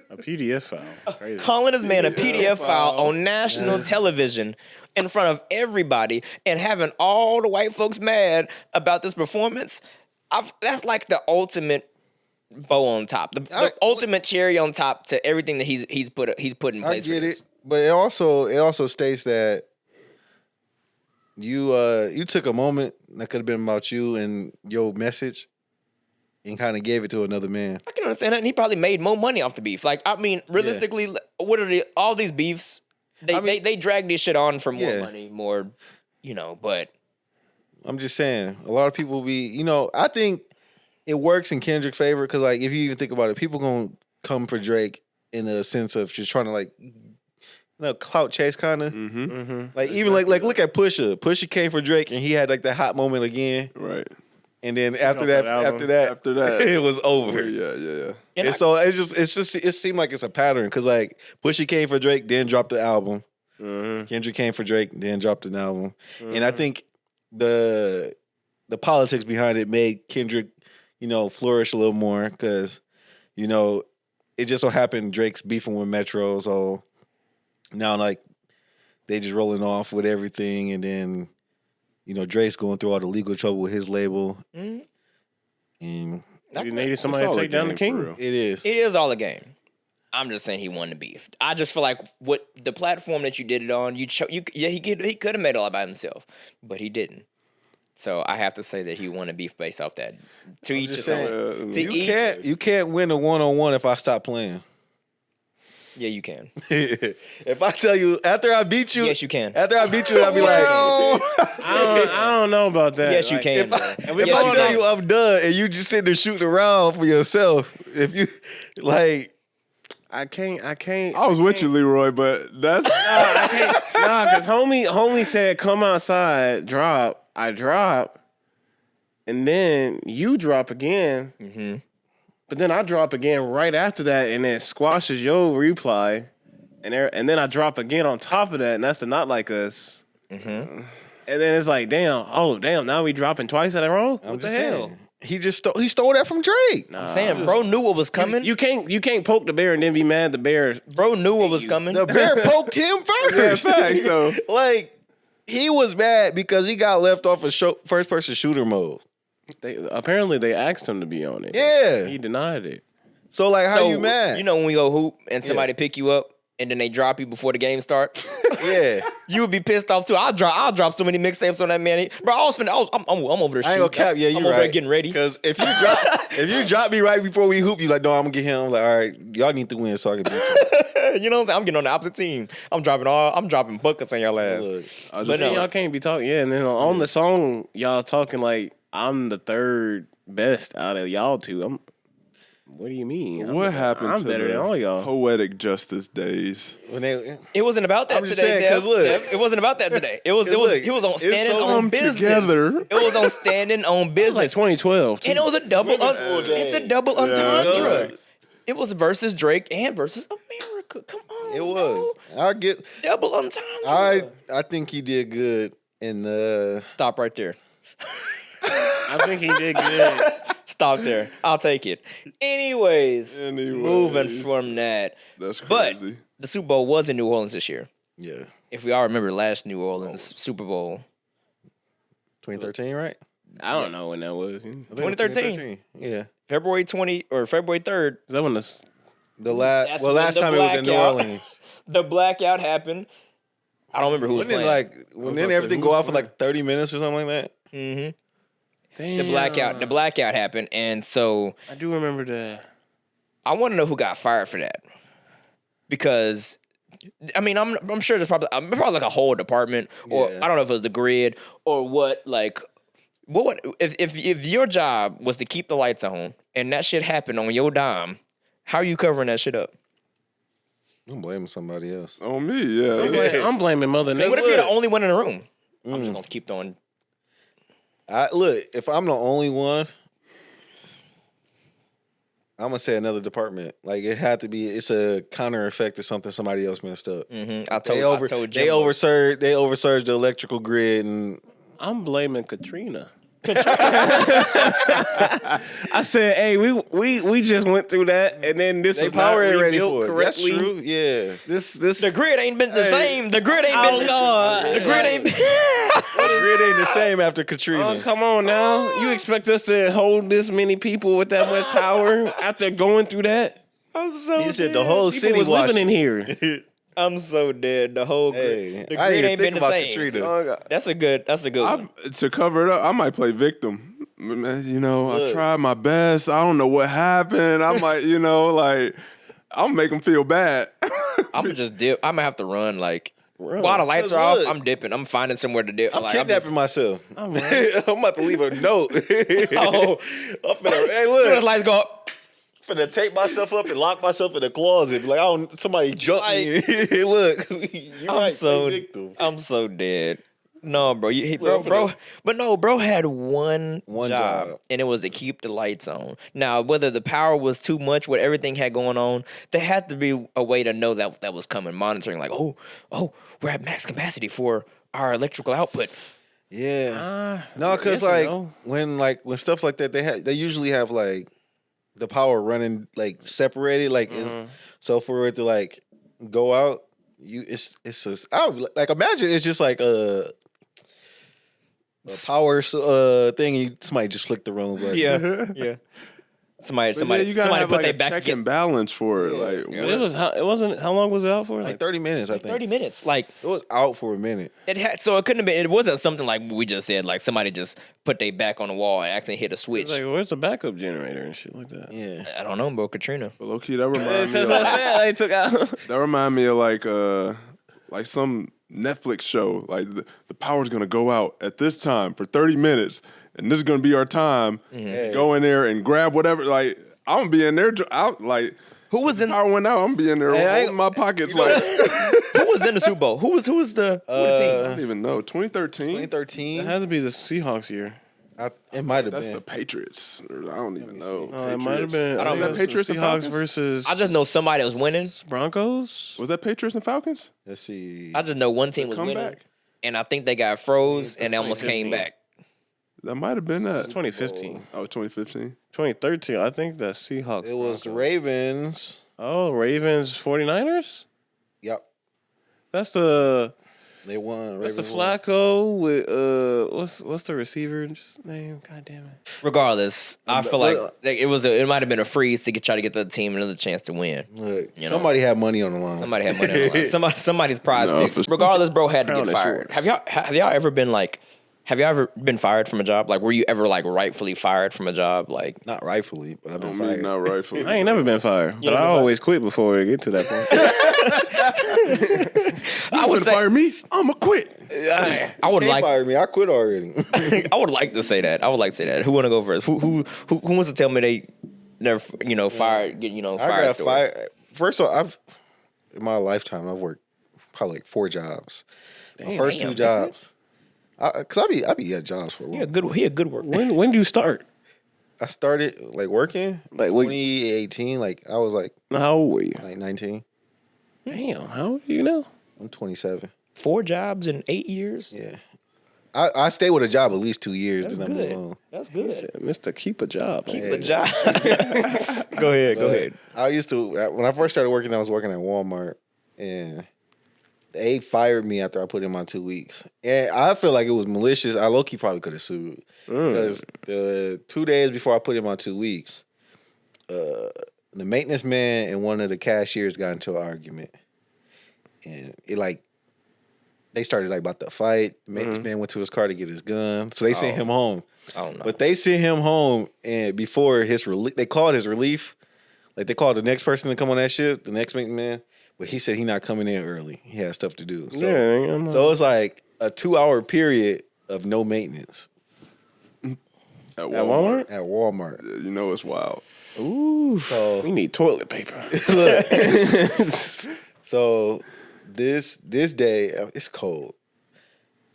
Speaker 5: A PDF file. Crazy.
Speaker 1: Calling this man a PDF file on national television in front of everybody and having all the white folks mad about this performance, that's like the ultimate bow on top, the ultimate cherry on top to everything that he's put in
Speaker 2: I
Speaker 1: place.
Speaker 2: get
Speaker 1: for this.
Speaker 2: it, but it also states that you took a moment that could have been about you and your message and kind of gave it to another man.
Speaker 1: I can understand that, and he probably made more money off the beef. Like, I mean, realistically, what are all these beefs? They drag this shit on for more money, more, But
Speaker 2: I'm just saying, a lot of people I think it works in Kendrick's favor because, like, if you even think about it, people gonna come for Drake in a sense of just trying to like, clout chase kind of. Like even like look at Pusha. Pusha came for Drake and he had like that hot moment again.
Speaker 3: Right.
Speaker 2: And then after that, it was over.
Speaker 3: Yeah.
Speaker 2: And so it seemed like it's a pattern because like Pusha came for Drake, then dropped the album. Kendrick came for Drake, then dropped an album. And I think the politics behind it made Kendrick, flourish a little more because, it just so happened Drake's beefing with Metro, so now like they just rolling off with everything, and then Drake's going through all the legal trouble with his label, and
Speaker 5: you needed somebody to take down the king.
Speaker 2: It is.
Speaker 1: It is all a game. I'm just saying he won the beef. I just feel like what the platform that you did it on, he could have made it all by himself, but he didn't. So I have to say that he won a beef based off that. To each his own.
Speaker 2: You can't win a 1-on-1 if I stop playing.
Speaker 1: Yeah, you can.
Speaker 2: If I tell you after I beat you,
Speaker 1: Yes, you can.
Speaker 2: After I beat you, I'll be like,
Speaker 5: I don't know about that.
Speaker 1: Yes, you can.
Speaker 2: if I tell you I'm done and you just sitting there shooting around for yourself, if you like.
Speaker 5: I can't.
Speaker 3: I was with you, Leroy, but that's
Speaker 5: I can't. Nah, because homie said, come outside, drop. I drop, and then you drop again. But then I drop again right after that, and it squashes your reply, and then I drop again on top of that, and that's the Not Like Us. And then it's like, damn, now we dropping twice in a row? What the hell?
Speaker 2: He stole that from Drake.
Speaker 1: I'm saying, bro knew what was coming.
Speaker 5: You can't poke the bear and then be mad the bear.
Speaker 1: Bro knew what was coming.
Speaker 2: The bear poked him first.
Speaker 3: Yeah, facts, though.
Speaker 2: Like, he was mad because he got left off of first person shooter mode.
Speaker 5: Apparently they asked him to be on it.
Speaker 2: Yeah.
Speaker 5: He denied it.
Speaker 2: So like, how you mad?
Speaker 1: You know when we go hoop and somebody pick you up and then they drop you before the game starts?
Speaker 2: Yeah.
Speaker 1: You would be pissed off too. I'll drop so many mixtapes on that man. Bro, I'm over there shooting.
Speaker 2: I ain't gonna cap. Yeah, you
Speaker 1: I'm
Speaker 2: right.
Speaker 1: over there getting ready.
Speaker 2: Because if you drop me right before we hoop, you like, no, I'm gonna get him. I'm like, all right, y'all need to win so I can beat you.
Speaker 1: You know what I'm saying? I'm getting on the opposite team. I'm dropping buckets on your ass.
Speaker 2: Look,
Speaker 1: But no,
Speaker 5: Y'all can't be talking. Yeah, and then on the song, y'all talking like I'm the third best out of y'all two. What do you mean?
Speaker 3: What happened
Speaker 5: I'm
Speaker 3: to
Speaker 5: better
Speaker 3: the
Speaker 5: than all y'all.
Speaker 3: poetic justice days?
Speaker 2: when they,
Speaker 1: it wasn't about that
Speaker 2: I'm just
Speaker 1: today,
Speaker 2: saying, 'cause
Speaker 1: Dev.
Speaker 2: look.
Speaker 1: Dev. It wasn't about that today. It was
Speaker 2: look,
Speaker 1: he was on
Speaker 2: it's
Speaker 1: standing
Speaker 2: so
Speaker 1: on business.
Speaker 3: together.
Speaker 1: It was on standing on
Speaker 5: Like
Speaker 1: business.
Speaker 5: 2012.
Speaker 1: And it was a double it's a double entendre.
Speaker 2: was.
Speaker 1: It was versus Drake and versus America. Come on.
Speaker 2: it
Speaker 1: bro.
Speaker 2: was. I get.
Speaker 1: Double entendre.
Speaker 2: I think he did good in the.
Speaker 1: Stop right there.
Speaker 5: I think he did good.
Speaker 1: Stop there. I'll take it. Anyways, moving from that.
Speaker 3: That's
Speaker 1: But
Speaker 3: crazy.
Speaker 1: the Super Bowl was in New Orleans this year.
Speaker 2: Yeah.
Speaker 1: If we all remember last New Orleans Super Bowl.
Speaker 2: 2013, right?
Speaker 5: I don't know when that was. Is
Speaker 2: I think it was
Speaker 1: 2013.
Speaker 2: Yeah.
Speaker 1: February 20 or February 3rd,
Speaker 5: that when
Speaker 2: The
Speaker 1: That's when
Speaker 2: last
Speaker 1: the
Speaker 2: time it was in New
Speaker 1: blackout-
Speaker 2: Orleans.
Speaker 1: the blackout happened. I don't remember who was
Speaker 2: When
Speaker 1: playing.
Speaker 2: didn't everything go off for like 30 minutes or something like that?
Speaker 1: Mm-hmm.
Speaker 5: Damn.
Speaker 1: The blackout happened, and so
Speaker 5: I do remember that.
Speaker 1: I want to know who got fired for that, because I mean I'm sure there's probably like a whole department, or
Speaker 2: Yeah.
Speaker 1: I don't know if it was the grid or what. Like, what if your job was to keep the lights on and that shit happened on your dime? How are you covering that shit up?
Speaker 2: I'm blaming somebody else.
Speaker 3: On me, yeah.
Speaker 5: I'm blaming Mother
Speaker 1: What
Speaker 5: Nature.
Speaker 1: if you're the only one in the room? I'm just gonna keep throwing.
Speaker 2: Look, if I'm the only one, I'm gonna say another department. Like it had to be. It's a counter effect of something somebody else messed up.
Speaker 1: Mm-hmm. I
Speaker 2: They
Speaker 1: told
Speaker 2: they
Speaker 1: Jimbo.
Speaker 2: oversurged the electrical grid, and
Speaker 5: I'm blaming Katrina. I said, hey, we just went through that, and then this
Speaker 2: they
Speaker 5: was
Speaker 2: power
Speaker 5: not
Speaker 2: ain't ready
Speaker 5: rebuilt
Speaker 2: for it.
Speaker 5: correctly.
Speaker 2: That's true. Yeah.
Speaker 5: This
Speaker 1: The grid ain't been the same. The grid ain't been. The grid ain't.
Speaker 2: The grid ain't the same after Katrina.
Speaker 5: Oh, come on now. You expect us to hold this many people with that much power after going through that?
Speaker 1: I'm so.
Speaker 2: He said
Speaker 1: dead.
Speaker 2: the whole
Speaker 5: People
Speaker 2: city
Speaker 5: was living in
Speaker 2: watching.
Speaker 5: here.
Speaker 1: I'm so dead. The whole
Speaker 2: Hey,
Speaker 1: grid. The
Speaker 2: I
Speaker 1: grid
Speaker 2: didn't
Speaker 1: ain't
Speaker 2: think
Speaker 1: been the
Speaker 2: about
Speaker 1: same.
Speaker 2: Katrina.
Speaker 1: That's a good one.
Speaker 3: To cover it up, I might play victim. You know, I
Speaker 2: Look.
Speaker 3: tried my best. I don't know what happened. I might, like, I'll make them feel bad.
Speaker 1: I'm gonna just dip. I'm gonna have to run like.
Speaker 5: Run.
Speaker 1: While the lights are off,
Speaker 2: Look.
Speaker 1: I'm dipping. I'm finding somewhere to dip.
Speaker 2: I'm
Speaker 1: like,
Speaker 2: kidnapping myself. I'm about to leave a note.
Speaker 1: Oh.
Speaker 2: I'm finna, hey,
Speaker 1: As soon as
Speaker 2: look.
Speaker 1: lights go up,
Speaker 2: Finna tape myself up and lock myself in the closet. Like, somebody jump me. Look, you're
Speaker 1: I'm
Speaker 2: right,
Speaker 1: so
Speaker 2: play victim.
Speaker 1: I'm so dead. No, bro,
Speaker 2: Look,
Speaker 1: bro had one
Speaker 2: One
Speaker 1: job,
Speaker 2: job.
Speaker 1: and it was to keep the lights on. Now, whether the power was too much, what everything had going on, there had to be a way to know that was coming. Monitoring, like, oh, we're at max capacity for our electrical output.
Speaker 2: Yeah. No, because
Speaker 5: yes and no.
Speaker 2: when stuff like that, they usually have like the power running like separated, like so for it to like go out, it's just like imagine it's just like a power thing. And somebody just flicked the wrong button.
Speaker 1: Yeah. Somebody
Speaker 3: you gotta have
Speaker 1: put
Speaker 3: like
Speaker 1: their
Speaker 3: a
Speaker 1: back
Speaker 3: check
Speaker 1: again.
Speaker 3: and balance for it. Like,
Speaker 5: It wasn't. How long was it out for?
Speaker 2: Like 30 minutes, I think.
Speaker 1: 30 minutes. Like
Speaker 2: It was out for a minute.
Speaker 1: so it couldn't have been. It wasn't something like we just said. Like somebody just put their back on the wall and accidentally hit a switch.
Speaker 5: It's like, where's the backup generator and shit like that?
Speaker 2: Yeah.
Speaker 1: I don't know, bro. Katrina.
Speaker 3: but low key, that reminds me.
Speaker 5: That's what I said. They took out.
Speaker 3: That remind me of like some Netflix show. Like the power's gonna go out at this time for 30 minutes, and this is gonna be our time to go in there and grab whatever. Like I'm gonna be in there.
Speaker 1: Who was in?
Speaker 3: Power went out. I'm be in there
Speaker 2: Hey,
Speaker 3: holding my pockets. Like
Speaker 1: Who was in the Super Bowl? Who was the
Speaker 3: I
Speaker 1: team?
Speaker 3: don't even know. 2013.
Speaker 2: 2013.
Speaker 5: It had to be the Seahawks year.
Speaker 2: It might have
Speaker 3: That's
Speaker 2: been.
Speaker 3: the Patriots. Or I don't even know.
Speaker 5: It might have been.
Speaker 1: I don't
Speaker 5: think
Speaker 1: remember.
Speaker 5: it was
Speaker 3: Patriots and
Speaker 5: Seahawks
Speaker 3: Falcons?
Speaker 5: versus.
Speaker 1: I just know somebody was winning.
Speaker 5: Broncos.
Speaker 3: Was that Patriots and Falcons?
Speaker 2: Let's see.
Speaker 1: I just know one team was winning,
Speaker 3: Comeback.
Speaker 1: and I think they got froze and they almost came back.
Speaker 3: That might have been that.
Speaker 5: 2015.
Speaker 3: Oh, 2015.
Speaker 5: 2013. I think the Seahawks.
Speaker 2: It was the
Speaker 5: Broncos.
Speaker 2: Ravens.
Speaker 5: Oh, Ravens 49ers?
Speaker 2: Yep.
Speaker 5: That's the
Speaker 2: They won.
Speaker 5: That's the
Speaker 2: Ravens won.
Speaker 5: Flacco with what's the receiver's name? God damn it.
Speaker 1: Regardless, I feel like it might have been a freeze to try to get the team another chance to win.
Speaker 2: Look,
Speaker 1: You know?
Speaker 2: somebody had money on the line.
Speaker 1: Somebody had money on the line. Somebody's prize
Speaker 3: No,
Speaker 1: picks.
Speaker 3: for sure.
Speaker 1: Regardless, bro had to
Speaker 5: Crown
Speaker 1: get
Speaker 5: is
Speaker 1: fired.
Speaker 5: yours.
Speaker 1: Have y'all ever been like? Have y'all ever been fired from a job? Like, were you ever like rightfully fired from a job? Like,
Speaker 2: Not rightfully, but I've been
Speaker 3: Me,
Speaker 2: fired.
Speaker 3: not rightfully.
Speaker 5: I ain't never been fired, but I always quit before I get to that point.
Speaker 1: I would say,
Speaker 3: fire me. I'ma quit.
Speaker 1: I would
Speaker 2: Can't
Speaker 1: like,
Speaker 2: fire me. I quit already.
Speaker 1: I would like to say that. I would like to say that. Who want to go first? Who wants to tell me they never, fired,
Speaker 2: I
Speaker 1: fired
Speaker 2: got
Speaker 1: story?
Speaker 2: fired. First of all, in my lifetime, I've worked probably like 4 jobs. My first 2
Speaker 1: that's
Speaker 2: jobs. Cause I be at jobs for a while.
Speaker 1: He a good worker.
Speaker 5: When do you start?
Speaker 2: I started like working
Speaker 5: Like, what-
Speaker 2: 2018. Like I was like
Speaker 5: How old were you?
Speaker 2: 19.
Speaker 5: Damn, how old are you now?
Speaker 2: I'm 27.
Speaker 1: 4 jobs in 8 years.
Speaker 2: Yeah. I stay with a job at least 2 years.
Speaker 1: That's
Speaker 2: then I move
Speaker 1: good.
Speaker 2: on.
Speaker 1: That's good.
Speaker 5: Mr. Keep a job.
Speaker 1: Keep
Speaker 5: man.
Speaker 1: the job. Go ahead.
Speaker 2: I used to when I first started working. I was working at Walmart, and they fired me after I put in my 2 weeks. And I feel like it was malicious. I low key probably could have sued because the 2 days before I put in my 2 weeks, the maintenance man and one of the cashiers got into an argument, and it like. They started like about to fight. The maintenance man went to his car to get his gun, so they sent him home.
Speaker 1: Oh no.
Speaker 2: But they sent him home, and before his relief, they called his relief. Like they called the next person to come on that shift, the next maintenance man. But he said he not coming in early. He had stuff to do. So,
Speaker 5: Yeah, I'm
Speaker 2: so it's like a 2-hour period of no maintenance
Speaker 3: At
Speaker 5: Walmart?
Speaker 2: at Walmart.
Speaker 3: You know it's wild.
Speaker 5: Ooh,
Speaker 2: So
Speaker 5: we need toilet paper.
Speaker 2: so this day it's cold.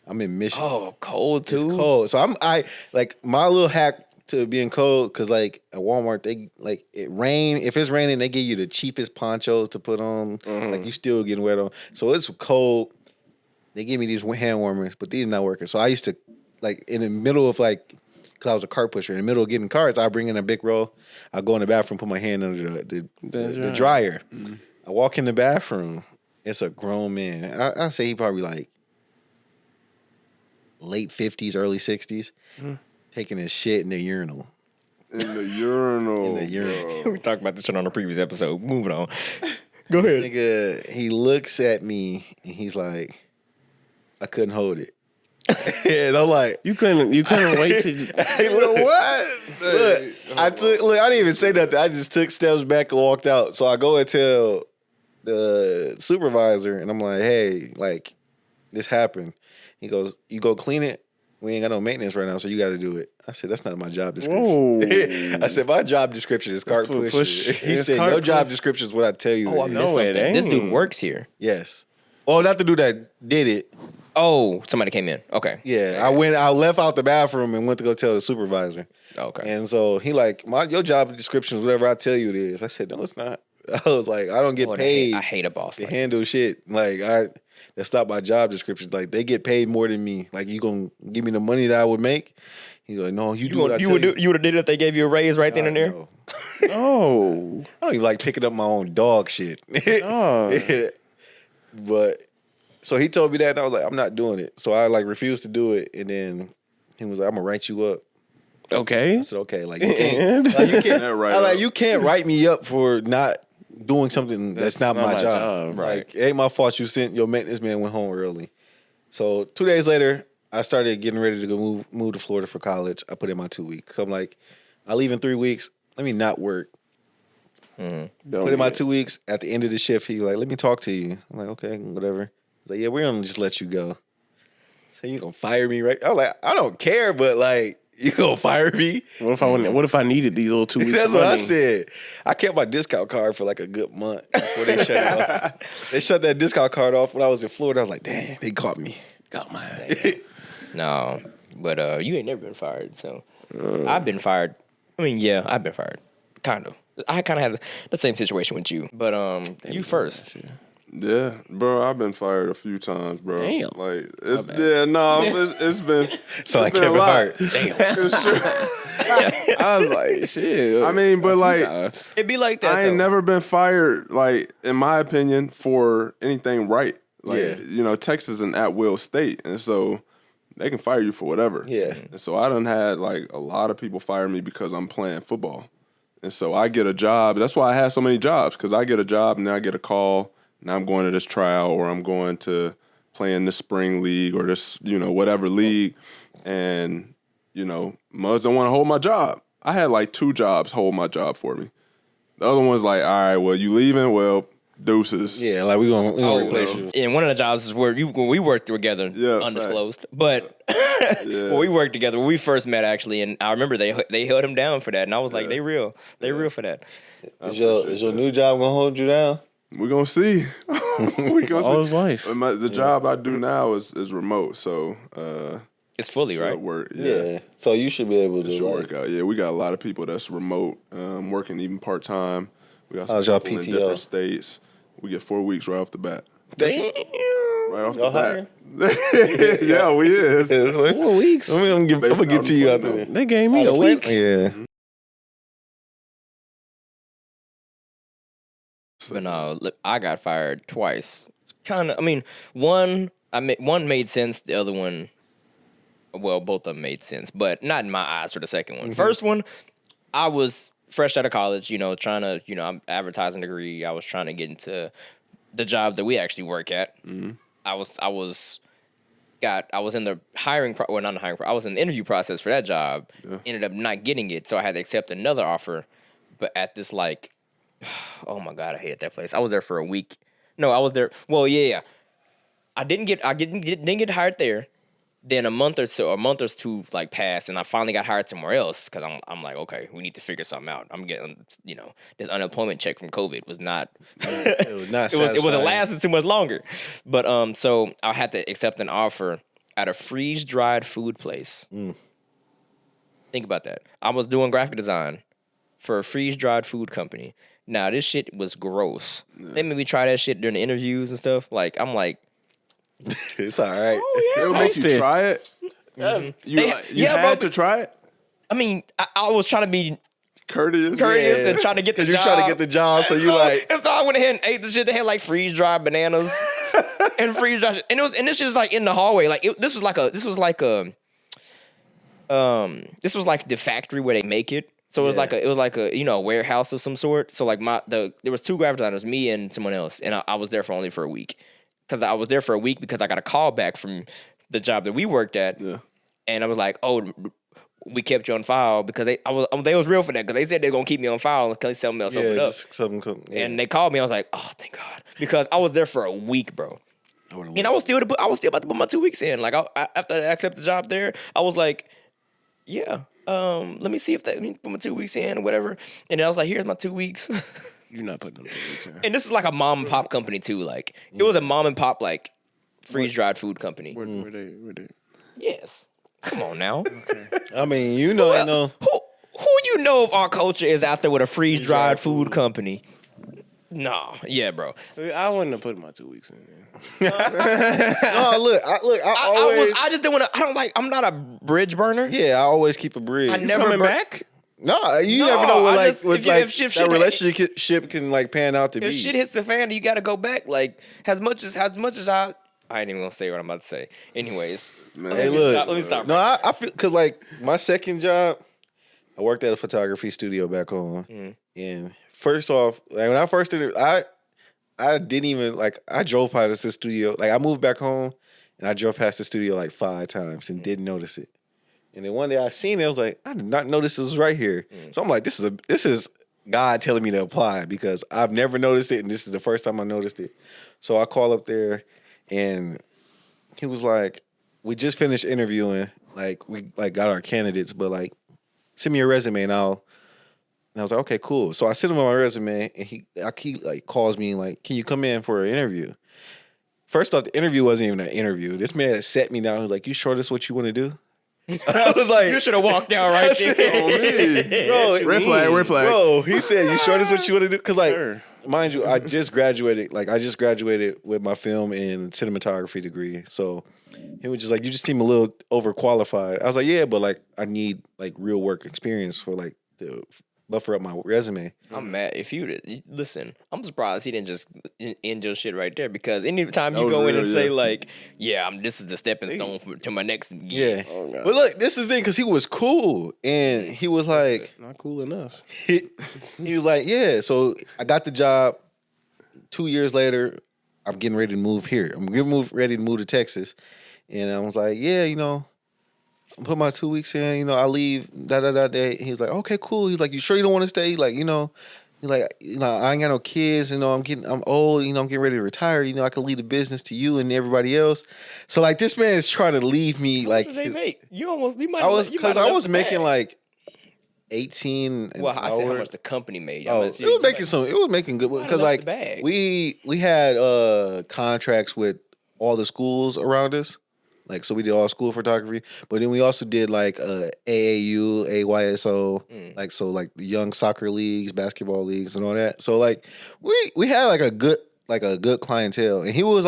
Speaker 2: I'm in Michigan.
Speaker 1: Oh, cold too.
Speaker 2: It's cold. So I like my little hack to being cold because like at Walmart they like it rain. If it's raining, they give you the cheapest ponchos to put on. Like you still getting wet on. So it's cold. They give me these hand warmers, but these not working. So I used to like in the middle of like because I was a cart pusher in the middle of getting carts. I bring in a big roll. I go in the bathroom, put my hand under the dryer. I walk in the bathroom. It's a grown man. I say he probably like late 50s, early 60s, taking his shit in the urinal.
Speaker 3: In the urinal.
Speaker 2: In the urinal.
Speaker 1: We talked about this shit on the previous episode. Moving on. Go ahead.
Speaker 2: Nigga, he looks at me and he's like, I couldn't hold it. And I'm like,
Speaker 5: You couldn't wait to.
Speaker 2: hey, look, what? Look, I didn't even say nothing. I just took steps back and walked out. So I go and tell the supervisor, and I'm like, hey, like, this happened. He goes, you go clean it. We ain't got no maintenance right now, so you got to do it. I said, that's not my job description. I said, my job description is cart push. He
Speaker 5: It's
Speaker 2: said,
Speaker 5: cart
Speaker 2: your job
Speaker 5: push.
Speaker 2: description is what I tell you.
Speaker 1: Oh, I
Speaker 2: it is.
Speaker 1: missed
Speaker 5: No, it
Speaker 1: something. This dude
Speaker 5: ain't.
Speaker 1: works here.
Speaker 2: Yes. Oh, not the dude that did it.
Speaker 1: Oh, somebody came in. Okay.
Speaker 2: Yeah, I left out the bathroom and went to go tell the supervisor.
Speaker 1: Okay.
Speaker 2: And so he like, your job description is whatever I tell you it is. I said, no, it's not. I was like, I don't get
Speaker 1: Boy,
Speaker 2: paid
Speaker 1: I hate a boss.
Speaker 2: to
Speaker 1: Like that.
Speaker 2: handle shit. Like that's not my job description. Like they get paid more than me. Like you gonna give me the money that I would make? He's like, no, you do what I tell you.
Speaker 1: You would have did it if they gave you a raise right then and there.
Speaker 2: No.
Speaker 5: Oh,
Speaker 2: I don't even like picking up my own dog shit.
Speaker 5: Oh.
Speaker 2: But so he told me that, and I was like, I'm not doing it. So I like refused to do it, and then he was like, I'm gonna write you up.
Speaker 5: okay.
Speaker 2: I said, okay, like you can't, like, you can't,
Speaker 3: That right
Speaker 2: I like
Speaker 3: up.
Speaker 2: you can't write me up for not doing something that's not my job.
Speaker 5: right.
Speaker 2: Like it ain't my fault you sent your maintenance man went home early. So 2 days later, I started getting ready to go move to Florida for college. I put in my 2 weeks. I'm like, I leave in 3 weeks. Let me not work. Put in my 2 weeks. At the end of the shift, he was like, let me talk to you. I'm like, okay, whatever. He's like, yeah, we're gonna just let you go. So you gonna fire me, right? I was like, I don't care, but like, you gonna fire me?
Speaker 5: What if I needed these little 2 weeks?
Speaker 2: That's
Speaker 5: of
Speaker 2: what I
Speaker 5: money?
Speaker 2: said. I kept my discount card for like a good month before they shut it off. They shut that discount card off when I was in Florida. I was like, dang, they caught me.
Speaker 5: Got my.
Speaker 1: No, but you ain't never been fired. So I've been fired. I mean, yeah, I've been fired. Kind of. I kind of had the same situation with you. But you first.
Speaker 3: Yeah, bro, I've been fired a few times, bro.
Speaker 5: Damn.
Speaker 3: Like it's it's been
Speaker 2: So like
Speaker 3: been a
Speaker 2: Kevin
Speaker 3: lot.
Speaker 2: Hart. Damn.
Speaker 5: I was like, shit.
Speaker 3: I mean, but like
Speaker 1: It'd be like that.
Speaker 3: I ain't
Speaker 1: though.
Speaker 3: never been fired, like, in my opinion, for anything right. Like, Texas is an at-will state, and so they can fire you for whatever.
Speaker 2: Yeah.
Speaker 3: And so I done had, like, a lot of people fire me because I'm playing football. And so I get a job. That's why I had so many jobs, because I get a job, and then I get a call, and I'm going to this trial, or I'm going to play in this spring league, or this, whatever league, and, Muzz don't want to hold my job. I had, like, 2 jobs hold my job for me. The other one's like, all right, well, you leaving? Well, deuces.
Speaker 2: Yeah, like we gonna replace you.
Speaker 1: And one of the jobs is where we worked together, undisclosed. But when we worked together, when we first met, actually, and I remember they held him down for that, and I was like, they real for that.
Speaker 2: Is your new job gonna hold you down?
Speaker 3: We're gonna see. We gonna
Speaker 5: All
Speaker 3: see.
Speaker 5: his life.
Speaker 3: The job I do now is remote, so
Speaker 1: It's fully right.
Speaker 3: work.
Speaker 2: Yeah. So you should be able to
Speaker 3: It should work out. Yeah, we got a lot of people that's remote, working even part time. We got some
Speaker 2: How's y'all
Speaker 3: people in
Speaker 2: PTO?
Speaker 3: different states. We get 4 weeks right off the bat.
Speaker 2: Damn.
Speaker 3: Right off
Speaker 2: Y'all
Speaker 3: the bat. Yeah, we is.
Speaker 2: 4 weeks. I'm gonna get to you out there.
Speaker 5: They gave me a week.
Speaker 2: Yeah.
Speaker 1: But no, look, I got fired twice. Kind of. I mean, one made sense. The other one, well, both of them made sense, but not in my eyes for the second one. First one, I was fresh out of college. Trying to, I'm advertising degree. I was trying to get into the job that we actually work at. I was in the hiring not the hiring I was in the interview process for that job. Ended up not getting it, so I had to accept another offer. But at this oh my God, I hated that place. I was there for a week. No, I was there. Well, yeah. I didn't get hired there. Then a month or two passed, and I finally got hired somewhere else because I'm like, okay, we need to figure something out. I'm getting, this unemployment check from COVID was not.
Speaker 2: It was not.
Speaker 1: It wasn't lasting too much longer. But so I had to accept an offer at a freeze dried food place. Think about that. I was doing graphic design for a freeze dried food company. Now this shit was gross. They made me try that shit during the interviews and stuff. Like I'm like,
Speaker 2: It's all right.
Speaker 3: They would make you try it. You had to try it.
Speaker 1: I mean, I was trying to be
Speaker 3: Courteous
Speaker 1: and trying to get the job.
Speaker 2: You trying to get the job, so
Speaker 1: And so I went ahead and ate the shit. They had like freeze dried bananas and freeze dried, and this shit was like in the hallway. Like this was like the factory where they make it. So it was like a warehouse of some sort. So like there was 2 graphic designers, me and someone else, and I was there only for a week. Because I was there for a week because I got a call back from the job that we worked at, and I was like, "Oh, we kept you on file because they was real for that because they said they're gonna keep me on file until something else opened up." And they called me. I was like, "Oh, thank God," because I was there for a week, bro. And I was still about to put my 2 weeks in. Like after I accepted the job there, I was like, "Yeah, let me see if let me put my 2 weeks in or whatever." And then I was like, "Here's my 2 weeks."
Speaker 5: You're not putting them 2 weeks in.
Speaker 1: And this is like a mom and pop company too. Like it was a mom and pop freeze dried food company.
Speaker 5: Where they?
Speaker 1: Yes. Come on now.
Speaker 5: Okay.
Speaker 2: I mean, I know.
Speaker 1: Who of our culture is out there with a freeze dried food company? Nah, yeah, bro.
Speaker 5: So I wouldn't have put my 2 weeks in. Man.
Speaker 2: No, look.
Speaker 1: I just don't want to. I'm not a bridge burner.
Speaker 2: Yeah, I always keep a bridge.
Speaker 1: I never
Speaker 5: coming back.
Speaker 2: No, you never know what
Speaker 1: if
Speaker 2: that relationship can pan out to be.
Speaker 1: If shit hits the fan, you got to go back. Like as much as I ain't even gonna say what I'm about to say. Anyways,
Speaker 3: Man.
Speaker 2: Hey, look.
Speaker 1: Let me stop.
Speaker 2: No, I feel because my second job, I worked at a photography studio back home, and first off, when I first did it, I didn't even I drove past the studio. I moved back home, and I drove past the studio 5 times and didn't notice it. And then one day I seen it, I was like, I did not notice it was right here. So I'm like, this is God telling me to apply because I've never noticed it, and this is the first time I noticed it. So I call up there, and he was like, we just finished interviewing. We got our candidates, but send me your resume and I was like, okay, cool. So I sent him my resume, and he calls me and can you come in for an interview? First off, the interview wasn't even an interview. This man set me down. He was like, you sure this is what you want to do? I was like,
Speaker 1: You should have walked out right there.
Speaker 3: Red flag.
Speaker 2: Bro, he said, you sure this is what you want to do? Because mind you, I just graduated. Like I just graduated with my film and cinematography degree. So he was just like, you just seem a little overqualified. I was like, yeah, but like I need like real work experience for like to buffer up my resume.
Speaker 1: I'm mad. If listen, I'm surprised he didn't just end your shit right there because anytime you go in and say like, yeah, this is the stepping stone to my next gig.
Speaker 2: Yeah.
Speaker 5: Oh, God.
Speaker 2: But look, this is the thing because he was cool and he was like,
Speaker 5: Not cool enough.
Speaker 2: he was like, yeah. So I got the job. 2 years later, I'm getting ready to move here. I'm ready to move to Texas, and I was like, yeah, I put my 2 weeks in. I leave day. He was like, okay, cool. He's like, you sure you don't want to stay? He's like, I ain't got no kids. I'm old. I'm getting ready to retire. I can leave the business to you and everybody else. So like, this man is trying to leave me. Like,
Speaker 1: What did they make? You might.
Speaker 2: I was making like 18 an
Speaker 1: Well, I
Speaker 2: hour.
Speaker 1: said how much the company made.
Speaker 2: Oh, it was making good because like we had contracts with all the schools around us. Like, so we did all school photography, but then we also did like AAU, AYSO, like the young soccer leagues, basketball leagues, and all that. So like we had like a good clientele, and he was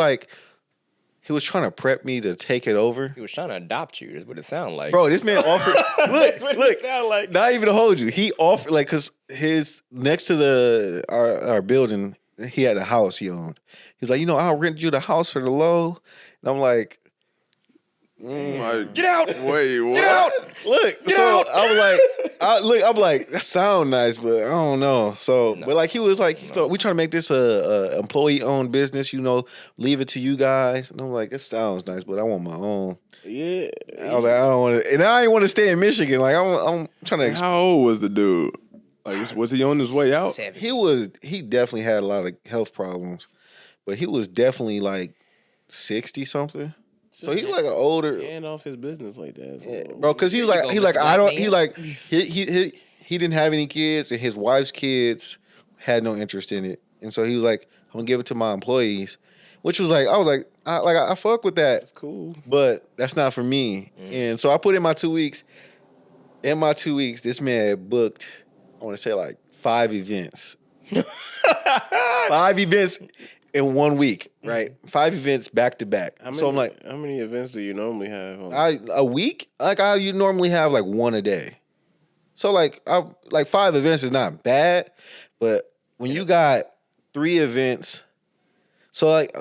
Speaker 2: trying to prep me to take it over.
Speaker 1: He was trying to adopt you. Is what it sounded like.
Speaker 2: Bro, this man offered. look,
Speaker 1: sounded like.
Speaker 2: not even to hold you. He offered like because his next to our building, he had a house he owned. He's like, I'll rent you the house for the low, and I'm like. Get out!
Speaker 3: Wait, what?
Speaker 2: Get out! Look,
Speaker 1: Get
Speaker 2: so
Speaker 1: out!
Speaker 2: I was like, I'm like, that sound nice, but I don't know. So, but like he was like, we trying to make this a employee owned business, leave it to you guys. And I'm like, it sounds nice, but I want my own.
Speaker 5: Yeah.
Speaker 2: I was like, I don't want to, and I didn't want to stay in Michigan. Like I'm trying to.
Speaker 3: How old was the dude? Like, was he on his way out?
Speaker 2: He definitely had a lot of health problems, but he was definitely like 60 something. So he's like an older
Speaker 5: hand off his business like that,
Speaker 2: yeah, bro. Because he didn't have any kids, and his wife's kids had no interest in it, and so he was like, I'm gonna give it to my employees, which was like, I fuck with that.
Speaker 5: That's cool,
Speaker 2: but that's not for me. And so I put in my 2 weeks. In my 2 weeks, this man booked, I want to say like 5 events. 5 events in 1 week, right? 5 events back to back. So I'm like,
Speaker 5: how many events do you normally have?
Speaker 2: A week? Like you normally have like 1 a day. So like 5 events is not bad, but when you got 3 events, so like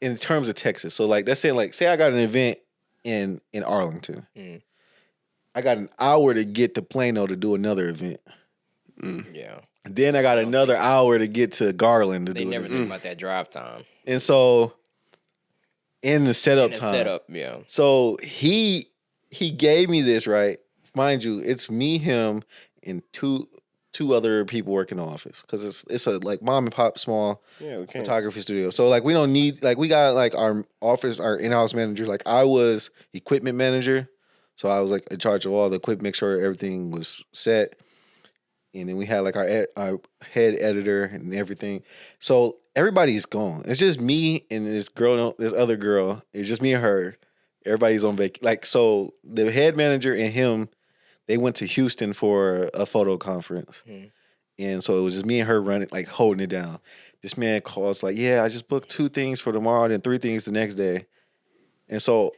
Speaker 2: in terms of Texas, so like that's saying like say I got an event in Arlington, I got an hour to get to Plano to do another event.
Speaker 1: Yeah.
Speaker 2: Then I got another hour to get to Garland to do it.
Speaker 1: They never think about that drive time.
Speaker 2: And so in the setup time.
Speaker 1: Yeah.
Speaker 2: So he gave me this, right? Mind you, it's me, him, and two other people working in the office. Because it's a like mom and pop small photography studio. So like we don't need like we got like our office, our in-house manager. Like I was equipment manager. So I was like in charge of all the equipment, make sure everything was set. And then we had like our head editor and everything. So everybody's gone. It's just me and this other girl. It's just me and her. Everybody's on vacation. Like, so the head manager and him, they went to Houston for a photo conference. And so it was just me and her running, like holding it down. This man calls like, yeah, I just booked 2 things for tomorrow and 3 things the next day. And so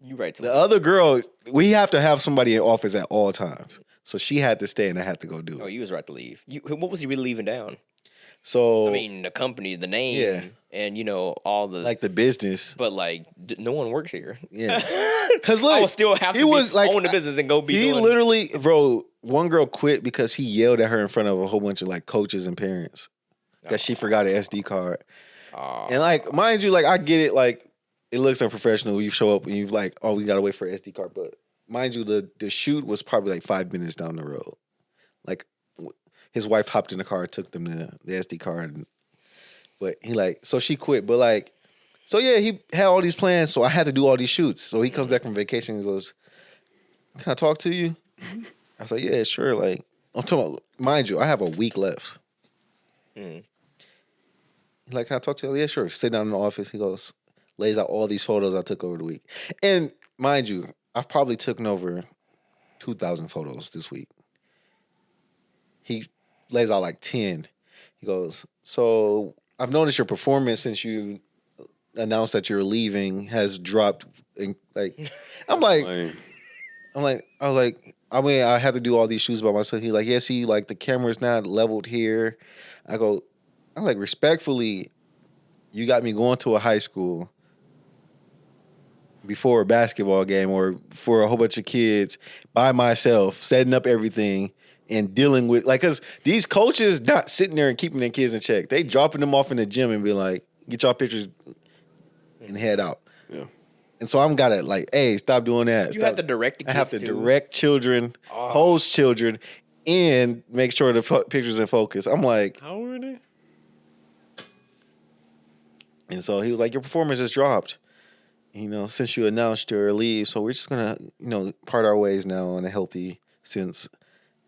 Speaker 1: you right.
Speaker 2: The other girl, we have to have somebody in office at all times. So she had to stay and I had to go do it.
Speaker 1: Oh, you was right to leave. What was he really leaving down?
Speaker 2: So
Speaker 1: I mean, the company, the name, and all the
Speaker 2: like the business.
Speaker 1: But like, no one works here.
Speaker 2: Yeah, because look,
Speaker 1: I would still have to own the business and go be.
Speaker 2: He literally, bro. One girl quit because he yelled at her in front of a whole bunch of like coaches and parents because she forgot an SD card. And like, mind you, like I get it. Like it looks unprofessional. You show up and you like, oh, we gotta wait for an SD card, but. Mind you, the shoot was probably like 5 minutes down the road. Like his wife hopped in the car, took them to the SD card, but he like so she quit. But like, so yeah, he had all these plans, so I had to do all these shoots. So he comes back from vacation and goes, "Can I talk to you?" I was like, "Yeah, sure." Like I'm talking about, mind you, I have a week left. He's like, "Can I talk to you?" Yeah, sure. Sit down in the office. He goes, lays out all these photos I took over the week, and mind you. I've probably taken over 2,000 photos this week. He lays out like 10. He goes, so I've noticed your performance since you announced that you're leaving has dropped. I'm like,
Speaker 3: Lame.
Speaker 2: I mean, I had to do all these shoots by myself. He's like, yeah, see, like the camera's not leveled here. I'm like, respectfully, you got me going to a high school before a basketball game or for a whole bunch of kids by myself, setting up everything and dealing with, like, because these coaches not sitting there and keeping their kids in check. They dropping them off in the gym and be like, get y'all pictures and head out.
Speaker 3: Yeah.
Speaker 2: And so I'm gotta like, hey, stop doing that.
Speaker 1: You have to direct the kids
Speaker 2: I have to
Speaker 1: too.
Speaker 2: direct children, pose children, and make sure the pictures in focus. I'm like,
Speaker 5: How old were they?
Speaker 2: and so he was like, your performance has dropped. Since you announced your leave, so we're just gonna, part our ways now on a healthy sense.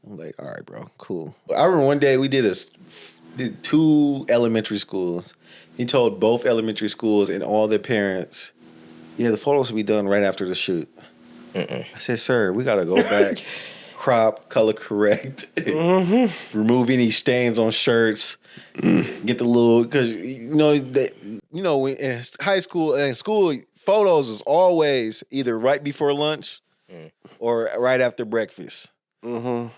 Speaker 2: I'm like, all right, bro, cool. I remember one day we did 2 elementary schools. He told both elementary schools and all their parents, yeah, the photos will be done right after the shoot. I said, sir, we gotta go back, crop, color correct, remove any stains on shirts, get the little, because when in high school and school, photos is always either right before lunch or right after breakfast.
Speaker 5: Mm-hmm.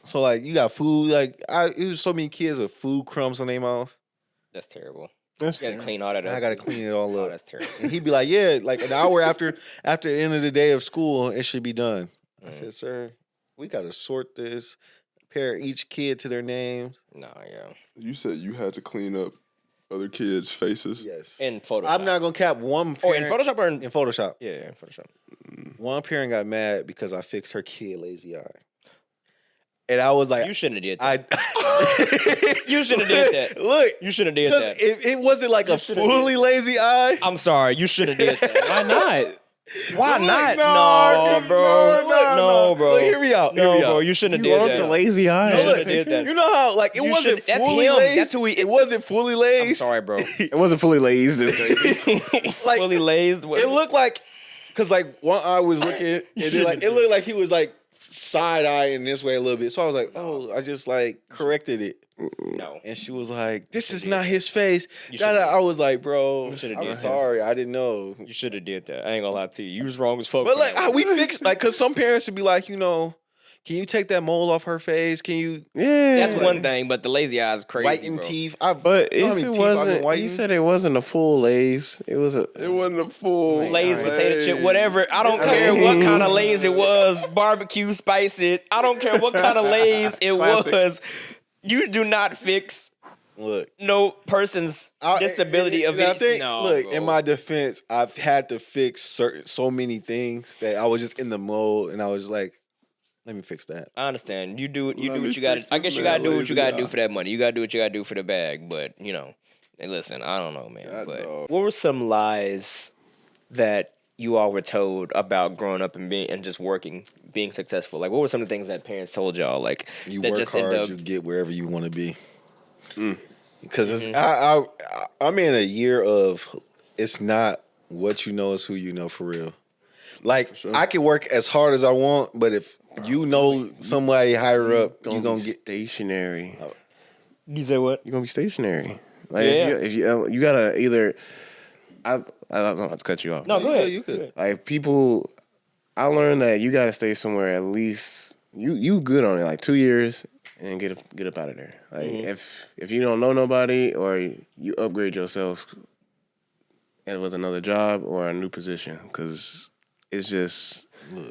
Speaker 2: So like you got food, like it was so many kids with food crumbs on their mouth.
Speaker 1: That's terrible.
Speaker 5: That's
Speaker 1: You gotta clean all that up.
Speaker 2: I gotta
Speaker 1: too.
Speaker 2: clean it all
Speaker 1: Oh,
Speaker 2: up.
Speaker 1: that's terrible.
Speaker 2: And he'd be like, yeah, like an hour after the end of the day of school, it should be done. I said, sir, we gotta sort this, pair each kid to their names.
Speaker 1: No, yeah.
Speaker 3: You said you had to clean up other kids' faces.
Speaker 2: Yes.
Speaker 1: In Photoshop.
Speaker 2: I'm not gonna cap one
Speaker 1: Oh, in
Speaker 2: parent.
Speaker 1: Photoshop or in
Speaker 2: In Photoshop.
Speaker 1: Yeah, in Photoshop.
Speaker 2: One parent got mad because I fixed her kid lazy eye. And I was like,
Speaker 1: You shouldn't have did that.
Speaker 2: I
Speaker 1: You should have did that.
Speaker 2: Look,
Speaker 1: You should have did
Speaker 2: because
Speaker 1: that.
Speaker 2: it wasn't like a
Speaker 1: shoulda
Speaker 2: fully lazy eye.
Speaker 1: I'm sorry. You should have did that.
Speaker 5: Why not?
Speaker 1: Why
Speaker 2: Look,
Speaker 1: not?
Speaker 2: no,
Speaker 1: No, bro. No, bro.
Speaker 2: Look, hear me out.
Speaker 1: No,
Speaker 2: hear me
Speaker 1: bro.
Speaker 2: out.
Speaker 1: You shouldn't
Speaker 5: You
Speaker 1: have
Speaker 5: want
Speaker 1: did
Speaker 5: the
Speaker 1: that.
Speaker 5: lazy eye?
Speaker 1: You
Speaker 2: Look,
Speaker 1: shouldn't have did that.
Speaker 2: You know how like it
Speaker 1: You
Speaker 2: wasn't
Speaker 1: shouldn't- that's
Speaker 2: fully
Speaker 1: him.
Speaker 2: laced.
Speaker 1: That's who he-
Speaker 2: It wasn't fully
Speaker 1: I'm
Speaker 2: laced.
Speaker 1: sorry, bro.
Speaker 5: It wasn't fully lazed.
Speaker 2: Like
Speaker 1: Fully lazed.
Speaker 2: it looked like because like one eye was looking, and then, like it looked like he was like side eyeing this way a little bit. So I was like, oh, I just like corrected it.
Speaker 1: No.
Speaker 2: And she was like, this is not his face.
Speaker 1: You
Speaker 2: Da-da.
Speaker 1: should've-
Speaker 2: I was like, bro,
Speaker 1: should've
Speaker 2: I'm
Speaker 1: did that.
Speaker 2: sorry. I didn't know.
Speaker 1: You should have did that. I ain't gonna lie to you. You was wrong as fuck.
Speaker 2: But
Speaker 1: for
Speaker 2: like,
Speaker 1: that
Speaker 2: how
Speaker 1: one.
Speaker 2: we fixed, like, because some parents would be like, can you take that mole off her face? Can you
Speaker 5: Yeah,
Speaker 1: That's one thing, but the lazy eye is crazy,
Speaker 2: whiten
Speaker 1: bro.
Speaker 2: teeth?
Speaker 5: But
Speaker 2: you know how
Speaker 5: if
Speaker 2: many
Speaker 5: it
Speaker 2: teeth I've been
Speaker 5: wasn't, he
Speaker 2: whitening?
Speaker 5: said it wasn't a full laze. It was a.
Speaker 3: It wasn't a full
Speaker 1: Lay's
Speaker 5: Right.
Speaker 1: potato chip, whatever. I don't care what kind of Lay's it was. Barbecue, spice it. I don't care what kind of Lay's it
Speaker 5: Classic.
Speaker 1: was. You do not fix
Speaker 2: Look.
Speaker 1: no person's disability of
Speaker 2: I
Speaker 1: it.
Speaker 2: think,
Speaker 1: No,
Speaker 2: look,
Speaker 1: bro.
Speaker 2: in my defense, I've had to fix so many things that I was just in the mode, and I was like, let me fix that.
Speaker 1: I understand. You do
Speaker 3: Let
Speaker 1: what
Speaker 3: me
Speaker 1: you got to.
Speaker 3: fix
Speaker 1: I
Speaker 3: this
Speaker 1: guess you
Speaker 3: man
Speaker 1: got to do what you
Speaker 3: lazy
Speaker 1: got to do
Speaker 3: eye.
Speaker 1: for that money. You got to do what you got to do for the bag. But hey, listen, I don't know, man.
Speaker 3: God,
Speaker 1: But
Speaker 3: dog.
Speaker 1: what were some lies that you all were told about growing up and just being successful? Like, what were some of the things that parents told y'all? Like,
Speaker 2: You
Speaker 1: that
Speaker 2: work
Speaker 1: just end
Speaker 2: hard,
Speaker 1: up.
Speaker 2: you get wherever you want to be. Because I'm in a year of it's not what you know, it's who you know for real. Like I can work as hard as I want, but if you know somebody higher up, you're gonna
Speaker 5: be
Speaker 2: get.
Speaker 5: stationary.
Speaker 1: You say what?
Speaker 5: You're gonna be stationary. Like
Speaker 1: Yeah.
Speaker 5: if you gotta either. I don't know how to cut you off.
Speaker 1: No, go ahead.
Speaker 2: You could.
Speaker 5: Like people, I learned that you gotta stay somewhere at least you good on it like 2 years and get up out of there. Like if you don't know nobody or you upgrade yourself and with another job or a new position, because it's just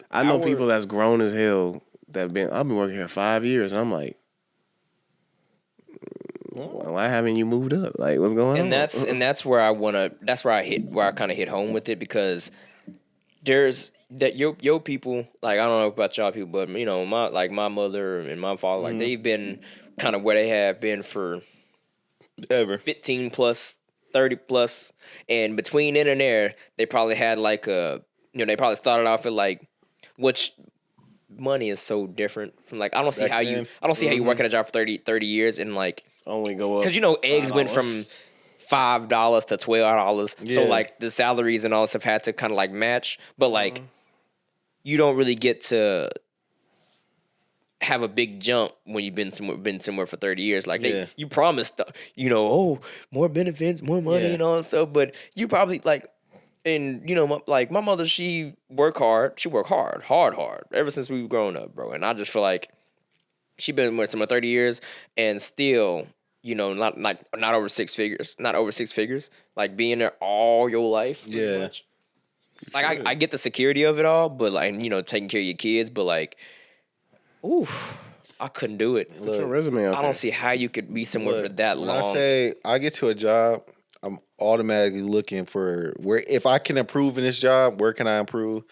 Speaker 5: I know people that's grown as hell I've been working here 5 years and I'm like, why haven't you moved up? Like what's going on?
Speaker 1: And that's where I kind of hit home with it, because there's that your people, like I don't know about y'all people, but my mother and my father, like they've been kind of where they have been for
Speaker 2: Ever.
Speaker 1: 15 plus, 30 plus, and between it and there, they probably had like they probably started off at like, which money is so different from like I don't see
Speaker 2: Back
Speaker 1: how
Speaker 2: then.
Speaker 1: you work at a job for 30 years and like.
Speaker 5: only go up
Speaker 1: Because eggs went from $5 to $12, so
Speaker 2: Yeah.
Speaker 1: like the salaries and all this stuff had to kind of like match. But like, you don't really get to have a big jump when you've been somewhere for 30 years. Like you promised, more benefits, more money, and all that stuff. But you probably like, and my mother, she worked hard. She worked hard ever since we've grown up, bro. And I just feel like she been with somewhere 30 years and still, not over six figures, like being there all your life.
Speaker 2: Yeah.
Speaker 1: Like I get the security of it all, but like taking care of your kids, but like, I couldn't do it.
Speaker 5: Put your resume out
Speaker 1: I don't see how you could be somewhere for that long.
Speaker 2: When I say I get to a job, I'm automatically looking for if I can improve in this job, where can I improve,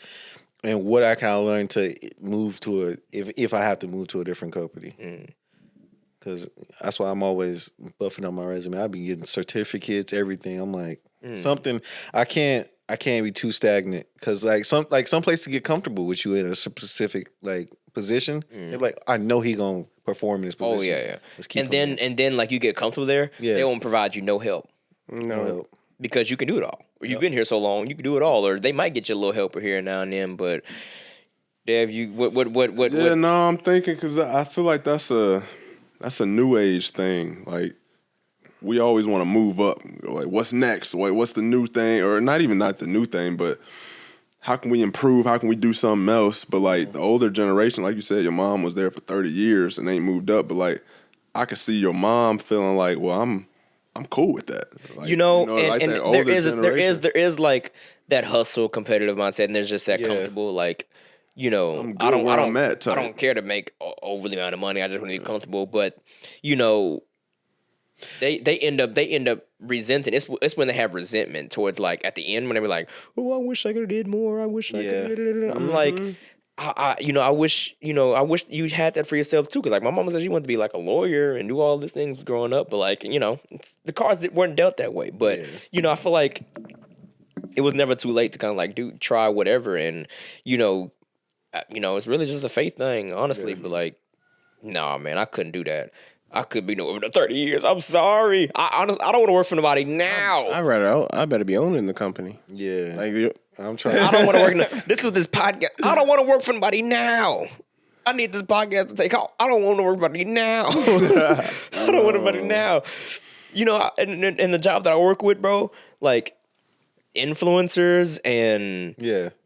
Speaker 2: and what I can learn to move to if I have to move to a different company. Because that's why I'm always buffing up my resume. I've been getting certificates, everything. I'm like something I can't be too stagnant because some place to get comfortable with you in a specific like position. They're like, I know he gonna perform in this position.
Speaker 1: Oh yeah. And then like you get comfortable there, they won't provide you no help.
Speaker 2: No help.
Speaker 1: Because you can do it all. You've been here so long, you can do it all. Or they might get you a little helper here and now and then. But Dev, what?
Speaker 3: Yeah, no, I'm thinking because I feel like that's a new age thing. Like we always want to move up. Like what's next? What's the new thing? Or not the new thing, but how can we improve? How can we do something else? But like the older generation, like you said, your mom was there for 30 years and ain't moved up. But like I could see your mom feeling like, well, I'm cool with that. Like,
Speaker 1: and
Speaker 3: like that older generation.
Speaker 1: there is like that hustle competitive mindset, and there's just that comfortable like, I don't care to make overly amount of money. I just want to be comfortable. But they end up resenting. It's when they have resentment towards like at the end when they were like, oh, I wish I could have did more. I wish I could. I'm like. I wish you had that for yourself too. Cause like my mama said she wanted to be like a lawyer and do all these things growing up, but like the cards weren't dealt that way. But I feel like it was never too late to kind of like try whatever, and it's really just a faith thing, honestly. But like, nah, man, I couldn't do that. I could be over the 30 years. I'm sorry. I don't want to work for nobody now.
Speaker 5: I better be owning the company.
Speaker 2: Yeah.
Speaker 5: Like
Speaker 2: I'm trying.
Speaker 1: I don't want to work. This was this podcast. I don't want to work for nobody now. I need this podcast to take off. I don't want to work for nobody now. I don't want anybody now. And the job that I work with, bro, like influencers and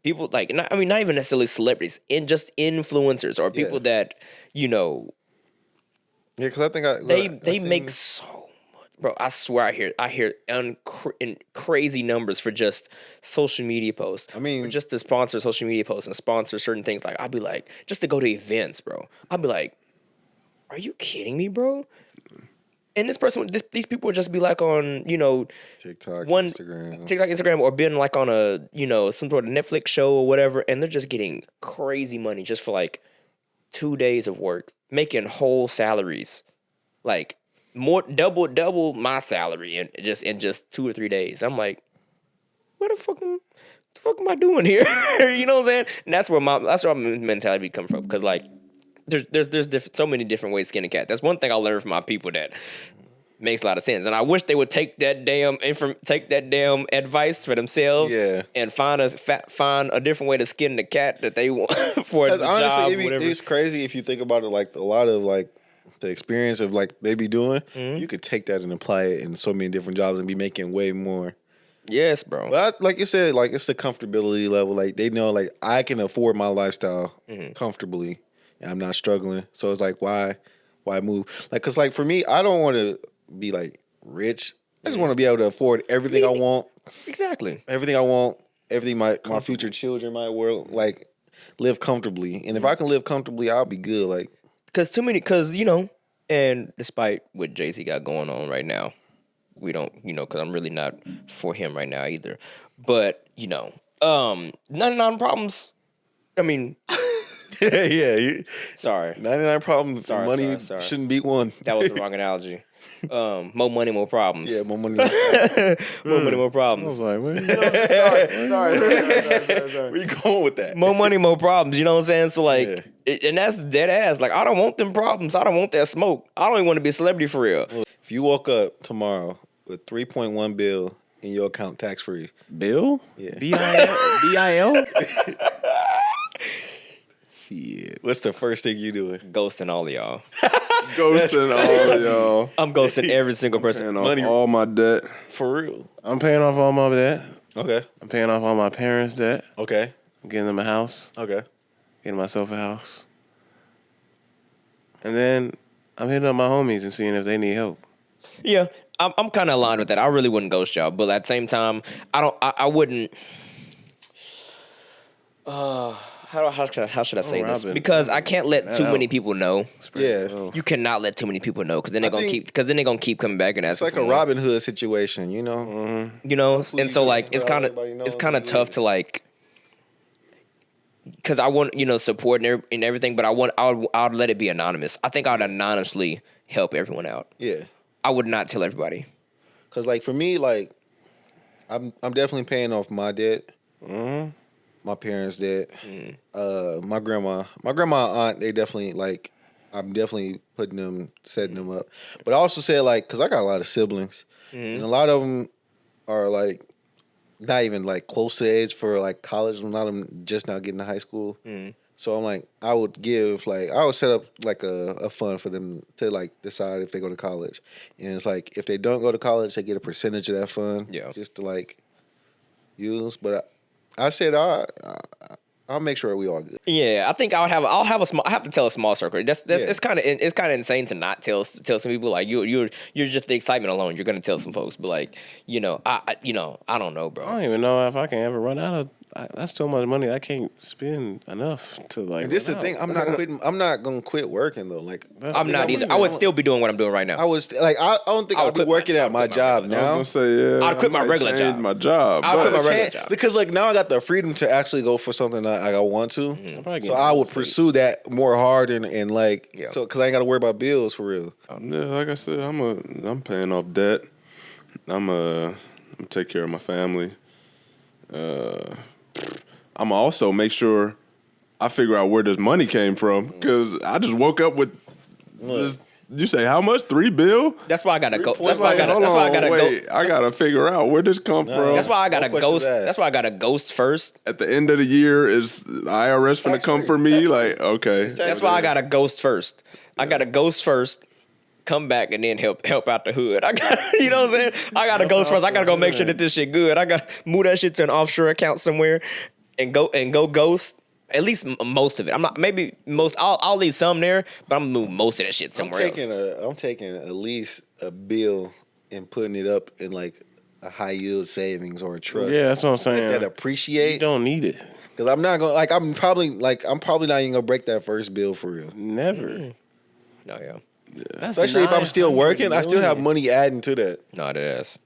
Speaker 1: people like not even necessarily celebrities, and just influencers or people that
Speaker 2: Yeah, because I think
Speaker 1: they make so much, bro. I swear, I hear crazy numbers for just social media posts.
Speaker 2: I mean,
Speaker 1: for just to sponsor social media posts and sponsor certain things. Like I'd be like, just to go to events, bro. I'd be like, are you kidding me, bro? And these people would just be like on,
Speaker 2: TikTok,
Speaker 1: Instagram, or being like on a, some sort of Netflix show or whatever, and they're just getting crazy money just for like 2 days of work, making whole salaries, like more double my salary in just 2 or 3 days. I'm like, what the fuck am I doing here? You know what I'm saying? And that's where my mentality comes from, because like there's so many different ways to skin a cat. That's one thing I learned from my people that makes a lot of sense, and I wish they would take that damn advice for themselves, and find a different way to skin the cat that they want for the job. Honestly,
Speaker 2: it's crazy if you think about it. Like a lot of like the experience of like they be doing, you could take that and apply it in so many different jobs and be making way more.
Speaker 1: Yes, bro.
Speaker 2: But like you said, like it's the comfortability level. Like they know, like I can afford my lifestyle comfortably, and I'm not struggling. So it's like, why move? Like, cause like for me, I don't want to be like rich. I just want to be able to afford everything I want.
Speaker 1: Exactly.
Speaker 2: Everything I want. Everything my future children might like live comfortably. And if I can live comfortably, I'll be good. Like,
Speaker 1: cause and despite what Jay-Z got going on right now, we don't, cause I'm really not for him right now either. But 99 problems. I mean. Sorry.
Speaker 2: 99 problems. Money shouldn't be one.
Speaker 1: That was the wrong analogy. More money, more problems.
Speaker 2: Yeah, more money.
Speaker 1: More money, more problems.
Speaker 5: I was like, what?
Speaker 1: Sorry.
Speaker 2: Where you going with that?
Speaker 1: More money, more problems. You know what I'm saying? So like, and that's dead ass. Like, I don't want them problems. I don't want that smoke. I don't even want to be a celebrity for real.
Speaker 2: If you woke up tomorrow with $3.1 billion in your account tax free.
Speaker 5: Bill?
Speaker 2: Yeah.
Speaker 5: B-I-L? Shit.
Speaker 2: What's the first thing you doing?
Speaker 1: Ghosting all of y'all.
Speaker 3: Ghosting all y'all.
Speaker 1: I'm ghosting every single person.
Speaker 3: Paying off all my debt.
Speaker 2: For real.
Speaker 5: I'm paying off all my debt.
Speaker 2: Okay.
Speaker 5: I'm paying off all my parents' debt.
Speaker 2: Okay.
Speaker 5: I'm getting them a house.
Speaker 2: Okay.
Speaker 5: Getting myself a house. And then I'm hitting up my homies and seeing if they need help.
Speaker 1: Yeah, I'm kind of aligned with that. I really wouldn't ghost y'all, but at the same time, I wouldn't. How should I say this?
Speaker 5: Robin.
Speaker 1: Because I can't let too many people know.
Speaker 2: Yeah.
Speaker 1: You cannot let too many people know because then they're gonna keep coming back and
Speaker 2: It's
Speaker 1: asking.
Speaker 2: like
Speaker 1: for
Speaker 2: a
Speaker 1: more.
Speaker 2: Robin Hood situation, you know?
Speaker 5: Mm-hmm.
Speaker 1: You know, and so
Speaker 2: you
Speaker 1: like
Speaker 2: can let everybody know
Speaker 1: it's kind of
Speaker 2: you
Speaker 1: tough
Speaker 2: need.
Speaker 1: to like. Because I want support and everything, but I would let it be anonymous. I think I would anonymously help everyone out.
Speaker 2: Yeah.
Speaker 1: I would not tell everybody.
Speaker 2: Cause like for me, like I'm definitely paying off my debt.
Speaker 5: Mm-hmm.
Speaker 2: My parents' debt. My grandma, aunt, they definitely like I'm definitely setting them up. But I also said like, cause I got a lot of siblings, and a lot of them are like not even like close to the age for like college. A lot of them just now getting to high school. So I'm like, I would set up like a fund for them to like decide if they go to college. And it's like, if they don't go to college, they get a percentage of that fund.
Speaker 1: Yeah.
Speaker 2: Just to like use. But I said, I'll make sure we all good.
Speaker 1: Yeah, I think I have to tell a small circle. It's kind of insane to not tell some people like you're just the excitement alone. You're gonna tell some folks, but like I don't know, bro.
Speaker 5: I don't even know if I can ever run out of. That's so much money. I can't spend enough to like.
Speaker 2: And this is the
Speaker 5: run
Speaker 2: thing.
Speaker 5: out.
Speaker 2: I'm not quitting. I'm not gonna quit working though. Like
Speaker 1: I'm not either. I would still be doing what I'm doing right now.
Speaker 2: I was like, I don't think
Speaker 1: I
Speaker 2: I
Speaker 1: would
Speaker 2: would be
Speaker 1: quit
Speaker 2: working at my job
Speaker 3: I
Speaker 2: now.
Speaker 3: was gonna say, yeah.
Speaker 1: I'd quit my
Speaker 3: I might
Speaker 1: regular
Speaker 3: change
Speaker 1: job.
Speaker 3: my job.
Speaker 1: I'd quit my
Speaker 3: but-
Speaker 1: regular job.
Speaker 2: Because like now I got the freedom to actually go for something that I want to.
Speaker 5: probably
Speaker 2: So
Speaker 5: get
Speaker 2: I
Speaker 5: real
Speaker 2: would
Speaker 5: estate.
Speaker 2: pursue that more hard and like
Speaker 1: Yeah.
Speaker 2: so because I ain't got to worry about bills for real.
Speaker 3: Yeah, like I said, I'm paying off debt. I'm take care of my family. I'm also make sure I figure out where this money came from because I just woke up with this. You say how much? $3 billion?
Speaker 1: That's why I gotta go. That's
Speaker 3: That's
Speaker 1: why I
Speaker 3: like,
Speaker 1: gotta.
Speaker 3: hold
Speaker 1: That's why I
Speaker 3: on,
Speaker 1: gotta
Speaker 3: wait,
Speaker 1: go.
Speaker 3: I gotta figure out where this come from.
Speaker 1: That's why I gotta
Speaker 2: No questions
Speaker 1: ghost.
Speaker 2: asked.
Speaker 1: That's why I gotta ghost first.
Speaker 3: At the end of the year, is the IRS finna come for me? Like, okay.
Speaker 1: That's why I gotta ghost first. I gotta ghost first, come back, and then help out the hood. I got, you know what I'm saying? I gotta ghost first. I gotta go make sure that this shit good. I gotta move that shit to an offshore account somewhere, and go ghost. At least most of it. I'm not maybe most. I'll leave some there, but I'm gonna move most of that shit somewhere else.
Speaker 2: I'm taking at least a bill and putting it up in like a high yield savings or a trust.
Speaker 5: Yeah, that's what I'm saying.
Speaker 2: That
Speaker 5: You
Speaker 2: appreciate
Speaker 5: don't need it.
Speaker 2: because I'm not gonna I'm probably not even gonna break that first bill for real.
Speaker 5: Never.
Speaker 1: No, yeah,
Speaker 5: That's
Speaker 2: Especially if I'm still
Speaker 5: 900
Speaker 2: working, I still have
Speaker 5: million.
Speaker 2: money adding to that.
Speaker 1: no, it is.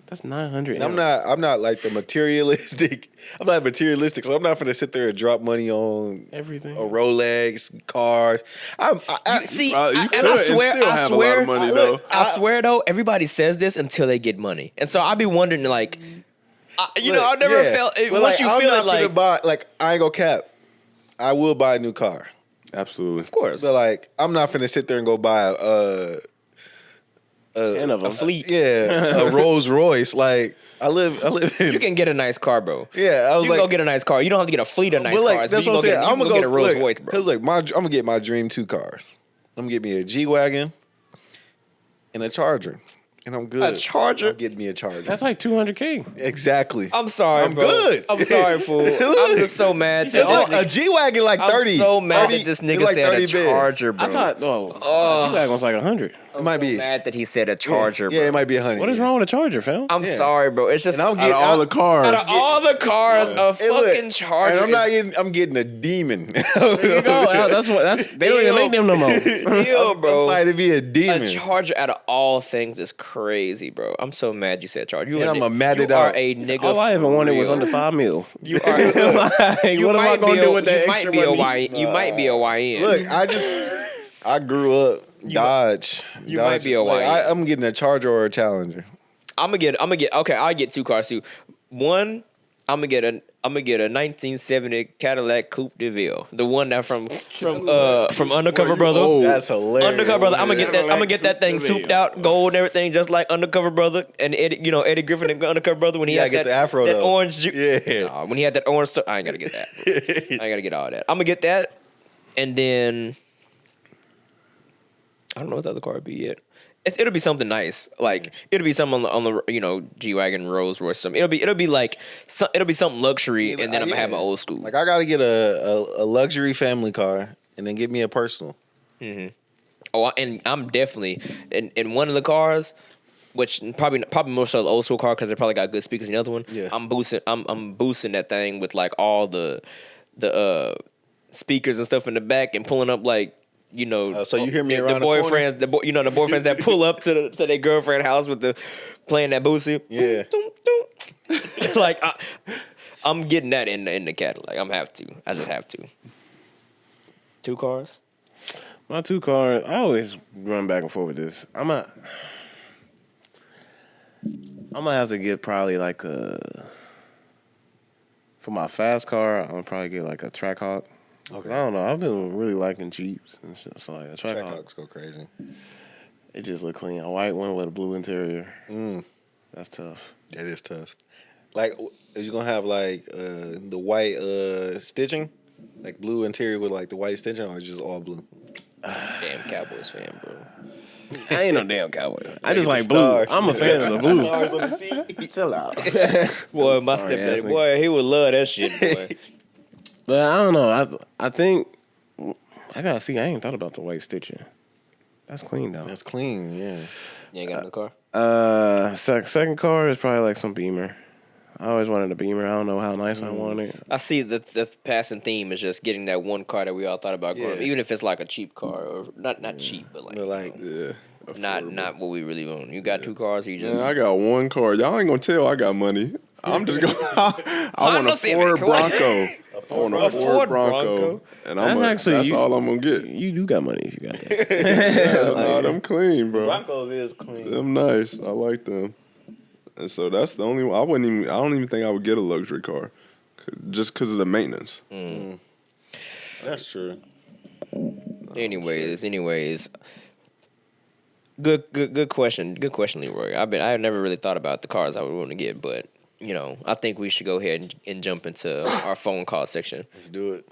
Speaker 5: That's 900.
Speaker 2: And I'm not like the materialistic. I'm not materialistic, so I'm not gonna sit there and drop money on
Speaker 5: Everything.
Speaker 2: a Rolex, cars.
Speaker 1: See,
Speaker 3: you
Speaker 1: and
Speaker 3: could
Speaker 1: I
Speaker 3: and
Speaker 1: swear,
Speaker 3: still
Speaker 1: I
Speaker 3: have a
Speaker 1: swear,
Speaker 3: lot of money, though.
Speaker 1: I swear though, everybody says this until they get money, and so I be wondering like, I've never felt it.
Speaker 2: But,
Speaker 1: Once you
Speaker 2: I'm
Speaker 1: feel
Speaker 2: not
Speaker 1: it, like,
Speaker 2: finna buy, like I ain't gonna cap. I will buy a new car.
Speaker 3: Absolutely.
Speaker 1: of course,
Speaker 2: But like, I'm not finna sit there and go buy
Speaker 5: a
Speaker 1: fleet.
Speaker 2: a Rolls Royce. Like I live in.
Speaker 1: You can get a nice car, bro.
Speaker 2: Yeah, I was
Speaker 1: You can
Speaker 2: like,
Speaker 1: go get a nice car. You don't have to get a fleet of nice
Speaker 2: but, like,
Speaker 1: cars. But
Speaker 2: that's
Speaker 1: you
Speaker 2: what I'm
Speaker 1: can
Speaker 2: saying.
Speaker 1: go
Speaker 2: I'm gonna
Speaker 1: get a Rolls Royce, bro.
Speaker 2: Because like I'm gonna get my dream 2 cars. I'm gonna get me a G-Wagon and a Charger, and I'm good.
Speaker 1: A Charger?
Speaker 2: I'm getting me a Charger.
Speaker 5: That's like 200K.
Speaker 2: Exactly.
Speaker 1: I'm sorry,
Speaker 2: I'm
Speaker 1: bro.
Speaker 2: good.
Speaker 1: I'm sorry, fool. I'm just so mad.
Speaker 2: It's like a G-Wagon like 30.
Speaker 1: I'm so mad
Speaker 2: 30
Speaker 1: that this
Speaker 2: it's
Speaker 1: nigga
Speaker 2: like
Speaker 1: said a
Speaker 2: 30 bids.
Speaker 1: Charger, bro.
Speaker 5: I thought, G-Wagon was like 100.
Speaker 2: It might be.
Speaker 1: Mad that he said a Charger, bro.
Speaker 2: Yeah, it might be 100.
Speaker 5: What is wrong with a Charger, fam?
Speaker 1: I'm
Speaker 2: Yeah.
Speaker 1: sorry, bro. It's just
Speaker 2: And I'm
Speaker 3: Out
Speaker 2: getting
Speaker 3: of all the cars.
Speaker 1: out of all the cars, a
Speaker 2: Hey, look,
Speaker 1: fucking Charger.
Speaker 2: And I'm not
Speaker 1: is-
Speaker 2: getting. I'm getting a demon.
Speaker 1: There you go.
Speaker 5: They don't even make them no more.
Speaker 1: Still, bro.
Speaker 2: I'm fighting to be a
Speaker 1: A
Speaker 2: demon.
Speaker 1: Charger out of all things is crazy, bro. I'm so mad you said Charger. You
Speaker 2: And
Speaker 1: are-
Speaker 2: I'm a mad
Speaker 1: you
Speaker 2: it
Speaker 1: are
Speaker 2: out.
Speaker 1: a nigga.
Speaker 5: All I ever
Speaker 1: for
Speaker 5: wanted was
Speaker 1: real.
Speaker 5: under $5 million.
Speaker 1: You are.
Speaker 5: Like,
Speaker 1: You
Speaker 5: what am I
Speaker 1: might
Speaker 5: gonna
Speaker 1: be
Speaker 5: do
Speaker 1: a-
Speaker 5: with that
Speaker 1: you might
Speaker 5: extra
Speaker 1: be a
Speaker 5: money?
Speaker 1: Y. You might be a YN.
Speaker 2: Look, I grew up Dodge.
Speaker 1: you
Speaker 2: Dodge
Speaker 1: might be
Speaker 2: is
Speaker 1: a
Speaker 2: like,
Speaker 1: YN.
Speaker 2: I'm getting a Charger or a Challenger.
Speaker 1: I'm gonna get. Okay, I get 2 cars too. One, I'm gonna get I'm gonna get a 1970 Cadillac Coupe de Ville, the one that from Undercover Brother.
Speaker 2: That's hilarious.
Speaker 1: Undercover Brother. I'm gonna get that thing souped out, gold and everything, just like Undercover Brother and Eddie Griffin and Undercover Brother when he had
Speaker 2: get
Speaker 1: that
Speaker 2: the afro,
Speaker 1: that
Speaker 2: though.
Speaker 1: orange.
Speaker 2: Yeah.
Speaker 1: Nah, when he had that orange. I ain't gotta get that. I ain't gotta get all that. I'm gonna get that, and then I don't know what the other car would be yet. It'll be something nice, like it'll be something on the G-Wagon, Rolls Royce, something. It'll be something luxury, and then I'm gonna have my old school.
Speaker 2: Like I gotta get a luxury family car and then get me a personal.
Speaker 1: Oh, and I'm definitely in one of the cars, which probably more so the old school car because they probably got good speakers in the other one.
Speaker 2: Yeah.
Speaker 1: I'm boosting that thing with like all the speakers and stuff in the back and pulling up like.
Speaker 2: So you hear me around
Speaker 1: the boyfriends, the boyfriends that pull up to their girlfriend house with the playing that boosie.
Speaker 2: Yeah.
Speaker 1: Like I'm getting that in the Cadillac. I just have to. 2 cars.
Speaker 5: My 2 cars. I always run back and forth with this. I'm gonna have to get probably like for my fast car. I'm gonna probably get like a Trackhawk. Okay. I don't know. I've been really liking Jeeps and stuff. So like a
Speaker 2: Trackhawks go crazy.
Speaker 5: It just look clean. A white one with a blue interior. That's tough.
Speaker 2: That is tough. Like, is you gonna have like the white stitching, like blue interior with like the white stitching, or is it just all blue?
Speaker 1: Damn Cowboys fan, bro.
Speaker 5: I ain't no damn Cowboy. I just
Speaker 2: the
Speaker 5: like blue.
Speaker 2: stars.
Speaker 5: I'm a fan of the blue.
Speaker 2: Stars on the seat.
Speaker 5: Chill out.
Speaker 1: Boy, my
Speaker 5: Sorry,
Speaker 1: stepdaddy,
Speaker 5: ass
Speaker 1: boy, he would love that shit, boy.
Speaker 5: But I don't know. I think I gotta see. I ain't thought about the white stitching. That's clean though.
Speaker 2: That's clean, yeah.
Speaker 1: You ain't got no car?
Speaker 5: Second car is probably like some Beamer. I always wanted a Beamer. I don't know how nice I want it.
Speaker 1: I see the passing theme is just getting that one car that we all thought about growing up, even if it's like a cheap car or not cheap, but like,
Speaker 3: Yeah.
Speaker 1: not what we really want. You got 2 cars, or you just
Speaker 3: Man, I got 1 car. Y'all ain't gonna tell I got money. I'm just gonna. I want a Ford Bronco. I want a Ford Bronco, and that's all I'm gonna get.
Speaker 5: You do got money if you got that.
Speaker 3: No, them clean, bro.
Speaker 2: Broncos is clean.
Speaker 3: Them nice. I like them. And so that's the only one. I don't even think I would get a luxury car, just because of the maintenance.
Speaker 2: That's true.
Speaker 1: Anyways. Good question. Good question, Leroy. I never really thought about the cars I would want to get, but I think we should go ahead and jump into our phone call section.
Speaker 2: Let's do it.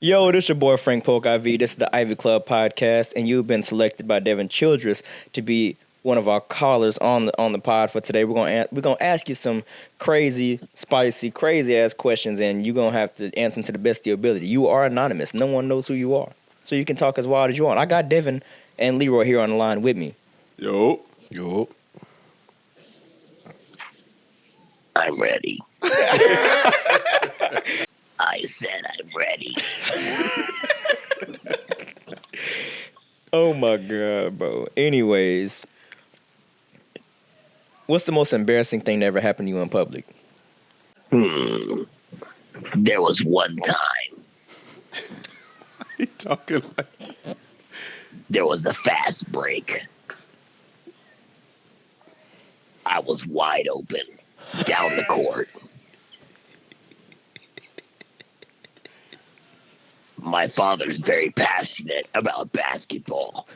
Speaker 1: Yo, this your boy Frank Polk IV. This is the Ivy Club podcast, and you've been selected by Devin Childress to be one of our callers on the pod for today. We're gonna ask you some crazy, spicy, crazy ass questions, and you're gonna have to answer them to the best of your ability. You are anonymous. No one knows who you are, so you can talk as wild as you want. I got Devin and Leroy here on the line with me.
Speaker 3: Yo.
Speaker 4: I'm ready. I said I'm ready.
Speaker 1: Oh my god, bro. Anyways, what's the most embarrassing thing that ever happened to you in public?
Speaker 4: There was one time.
Speaker 3: He talking like.
Speaker 4: There was a fast break. I was wide open down the court. My father's very passionate about basketball.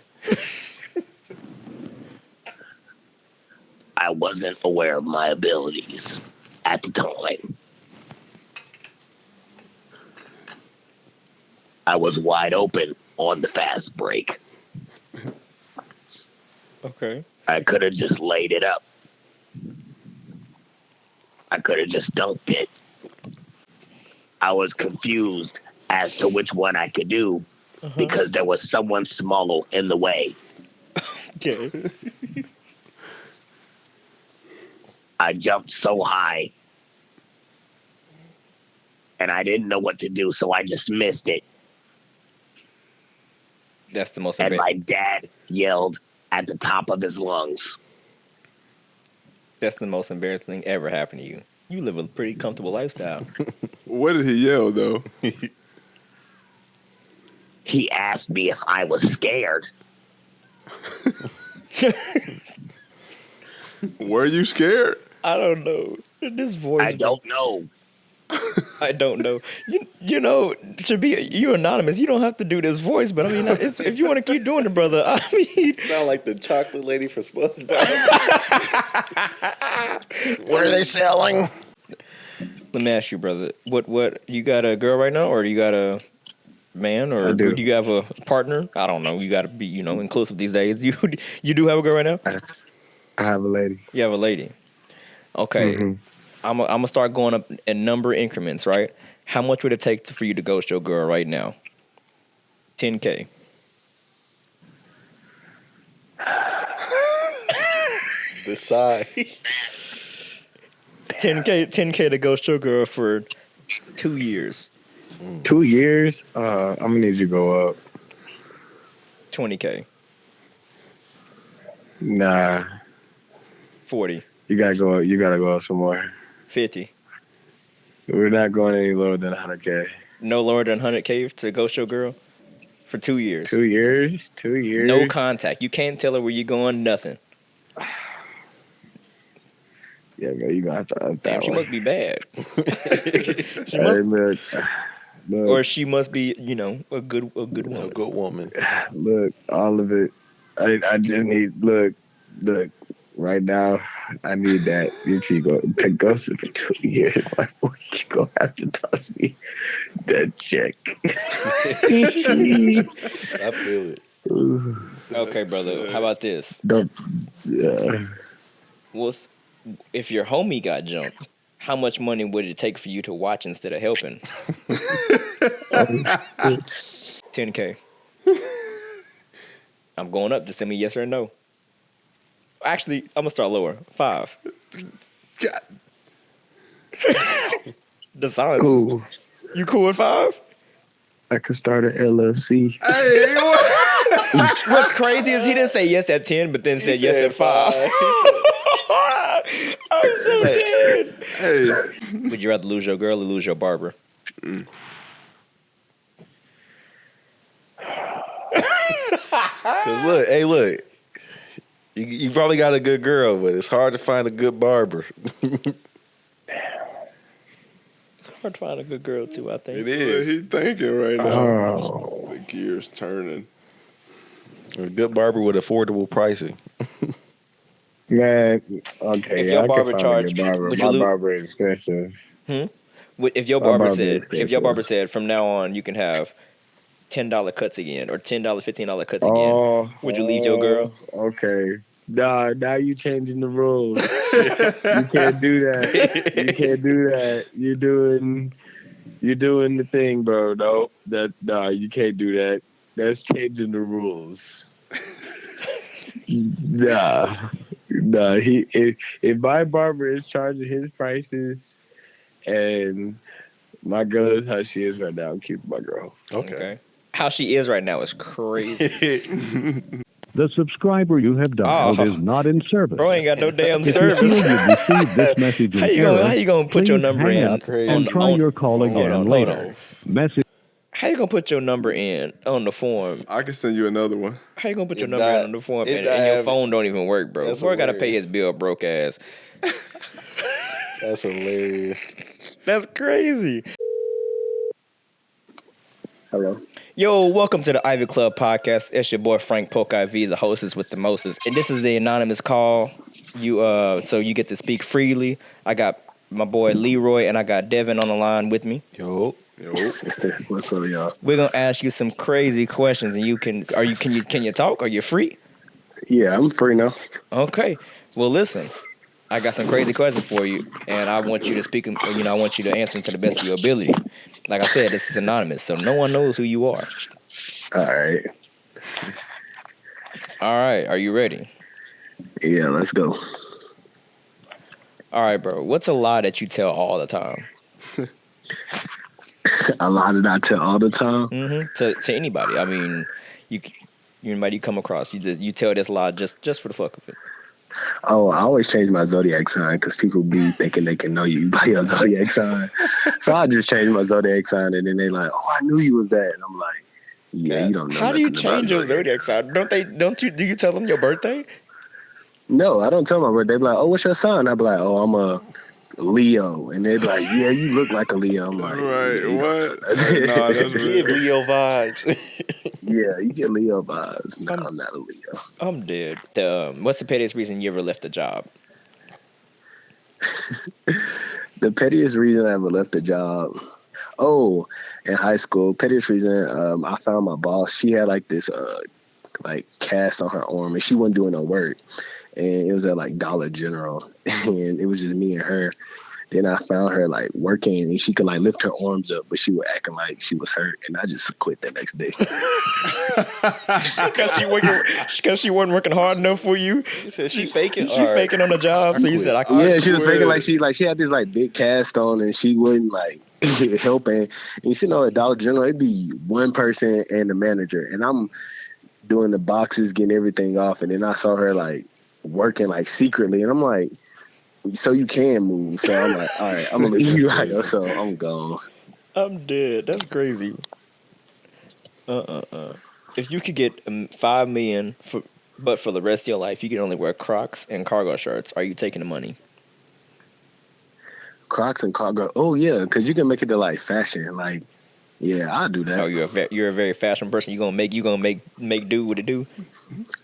Speaker 4: I wasn't aware of my abilities at the time. I was wide open on the fast break.
Speaker 1: Okay.
Speaker 4: I could have just laid it up. I could have just dunked it. I was confused as to which one I could do because there was someone smaller in the way.
Speaker 1: Okay.
Speaker 4: I jumped so high and I didn't know what to do, so I just missed it.
Speaker 1: That's the most
Speaker 4: And
Speaker 1: embarrassing.
Speaker 4: my dad yelled at the top of his lungs.
Speaker 1: That's the most embarrassing thing ever happened to you. You live a pretty comfortable lifestyle.
Speaker 3: What did he yell though?
Speaker 4: He asked me if I was scared.
Speaker 3: Were you scared?
Speaker 1: I don't know. This voice.
Speaker 4: I don't know.
Speaker 1: I don't know. You know, to be you anonymous, you don't have to do this voice. But I mean, if you want to keep doing it, brother. I mean,
Speaker 2: Sound like the chocolate lady from SpongeBob.
Speaker 5: What are they selling?
Speaker 1: let me ask you, brother. What you got a girl right now, or you got a man, or
Speaker 6: I do.
Speaker 1: you have a partner? I don't know. You got to be inclusive these days. You do have a girl right now.
Speaker 6: I have a lady.
Speaker 1: You have a lady. Okay.
Speaker 6: Mm-hmm.
Speaker 1: I'm gonna start going up in number increments, right? How much would it take for you to ghost your girl right now? 10K.
Speaker 2: Decide.
Speaker 1: 10K to ghost your girl for 2 years.
Speaker 6: 2 years? I'm gonna need you to go up.
Speaker 1: 20K.
Speaker 6: Nah,
Speaker 1: 40.
Speaker 6: you gotta go. You gotta go up some more.
Speaker 1: 50.
Speaker 6: We're not going any lower than 100K.
Speaker 1: No lower than 100K to ghost your girl for 2 years.
Speaker 6: 2 years? 2 years?
Speaker 1: No contact. You can't tell her where you're going. Nothing.
Speaker 6: Yeah, man, you gonna have to up
Speaker 1: Damn,
Speaker 6: that
Speaker 1: she
Speaker 6: one.
Speaker 1: must be bad. She
Speaker 6: Hey,
Speaker 1: must,
Speaker 6: look,
Speaker 1: or she must be, a good
Speaker 2: A
Speaker 1: woman.
Speaker 2: good woman.
Speaker 6: look, all of it. I just need look. Right now, I need that. If you go to Ghost for 2 years, like, you gonna have to toss me that check.
Speaker 2: I feel it.
Speaker 1: Okay, brother. How about this?
Speaker 6: Don't. Yeah.
Speaker 1: If your homie got jumped, how much money would it take for you to watch instead of helping? 10K. I'm going up. Just send me yes or no. Actually, I'm gonna start lower. 5.
Speaker 3: God.
Speaker 1: The silence.
Speaker 6: Cool.
Speaker 1: You cool with 5?
Speaker 6: I could start an LLC.
Speaker 3: Hey, what?
Speaker 1: What's crazy is he didn't say yes at 10, but then said yes at 5. I'm so dead.
Speaker 3: Hey.
Speaker 1: Would you rather lose your girl or lose your barber?
Speaker 2: Cause look, you probably got a good girl, but it's hard to find a good barber.
Speaker 1: It's hard to find a good girl too, I think.
Speaker 2: It
Speaker 3: What
Speaker 2: is.
Speaker 3: he thinking right now?
Speaker 6: Oh,
Speaker 3: The gears turning.
Speaker 2: A good barber with affordable pricing.
Speaker 6: man. Okay,
Speaker 1: If
Speaker 6: yeah,
Speaker 1: your
Speaker 6: I
Speaker 1: barber
Speaker 6: can find
Speaker 1: charge-
Speaker 6: a good barber.
Speaker 1: would you
Speaker 6: My
Speaker 1: lose-
Speaker 6: barber is expensive.
Speaker 1: If your
Speaker 6: My
Speaker 1: barber
Speaker 6: barber
Speaker 1: said,
Speaker 6: is expensive.
Speaker 1: from now on you can have $10 cuts again or $10, $15 cuts again, would you leave your girl?
Speaker 6: Okay. Nah, now you changing the rules. You can't do that. You can't do that. You're doing the thing, bro. No, you can't do that. That's changing the rules. Nah. If my barber is charging his prices and my girl is how she is right now, I'm keeping my girl.
Speaker 2: Okay.
Speaker 1: How she is right now is crazy.
Speaker 7: The subscriber you have dialed
Speaker 1: Oh.
Speaker 7: is not in service.
Speaker 1: Bro ain't got no damn
Speaker 7: If you
Speaker 1: service.
Speaker 7: feel you've received this message in
Speaker 1: How
Speaker 7: error,
Speaker 1: you gonna put your
Speaker 7: please
Speaker 1: number
Speaker 7: hang
Speaker 1: in
Speaker 7: up
Speaker 2: Crazy.
Speaker 7: and try your call again
Speaker 1: hold
Speaker 7: later.
Speaker 1: on.
Speaker 7: Message.
Speaker 1: How you gonna put your number in on the form?
Speaker 3: I can send you another one.
Speaker 1: How you gonna put your
Speaker 2: It
Speaker 1: number
Speaker 2: not-
Speaker 1: in on the form
Speaker 2: it
Speaker 1: and
Speaker 2: not
Speaker 1: your
Speaker 2: have-
Speaker 1: phone don't even work, bro?
Speaker 2: That's
Speaker 1: Boy gotta pay
Speaker 2: hilarious.
Speaker 1: his bill, broke ass.
Speaker 2: That's hilarious.
Speaker 1: That's crazy.
Speaker 6: Hello.
Speaker 1: Yo, welcome to the Ivy Club podcast. It's your boy Frank Polk IV, the hostess with the mostest, and this is the anonymous call. So you get to speak freely. I got my boy Leroy and I got Devin on the line with me.
Speaker 2: Yo.
Speaker 6: What's up, y'all?
Speaker 1: We're gonna ask you some crazy questions, and can you talk? Are you free?
Speaker 6: Yeah, I'm free now.
Speaker 1: Okay. Well, listen, I got some crazy questions for you, and I want you to speak. I want you to answer them to the best of your ability. Like I said, this is anonymous, so no one knows who you are.
Speaker 6: All right.
Speaker 1: All right. Are you ready?
Speaker 6: Yeah, let's go.
Speaker 1: All right, bro. What's a lie that you tell all the time?
Speaker 6: A lie that I tell all the time.
Speaker 1: To anybody. I mean, anybody you come across, you tell this lie just for the fuck of it.
Speaker 6: Oh, I always change my zodiac sign because people be thinking they can know you by your zodiac sign. So I just change my zodiac sign, and then they like, "Oh, I knew you was that," and I'm like, "Yeah, you don't know."
Speaker 1: How do you
Speaker 6: nothing about
Speaker 1: change your zodiac sign? Do you tell them your birthday?
Speaker 6: No, I don't tell my birthday. They be like, "Oh, what's your sign?" I be like, "Oh, I'm a Leo," and they be like, "Yeah, you look like a Leo." I'm like,
Speaker 3: Right?
Speaker 6: "Yeah,
Speaker 3: What? No, that's
Speaker 2: Give
Speaker 3: real.
Speaker 2: Leo vibes.
Speaker 6: yeah, you get Leo vibes." No, I'm not a Leo.
Speaker 1: I'm dead. What's the pettiest reason you ever left a job?
Speaker 6: The pettiest reason I ever left a job. Oh, in high school, pettiest reason I found my boss. She had like this like cast on her arm, and she wasn't doing no work. And it was at like Dollar General, and it was just me and her. Then I found her like working, and she could like lift her arms up, but she was acting like she was hurt, and I just quit the next day.
Speaker 1: Because she wasn't working hard enough for you.
Speaker 2: She faking.
Speaker 1: She faking on the job. So you said, "I quit."
Speaker 6: Yeah, she was faking like she had this like big cast on, and she wouldn't like helping. And you know, at Dollar General, it'd be one person and the manager, and I'm doing the boxes, getting everything off, and then I saw her like working like secretly, and I'm like, so you can move. So I'm like, all right, I'm gonna leave you out, so I'm gone.
Speaker 1: I'm dead. That's crazy. If you could get $5 million but for the rest of your life, you can only wear Crocs and cargo shirts. Are you taking the money?
Speaker 6: Crocs and cargo. Oh yeah, because you can make it to like fashion. Like, yeah, I'll do that.
Speaker 1: Oh, you're a very fashion person. You gonna make do what it do.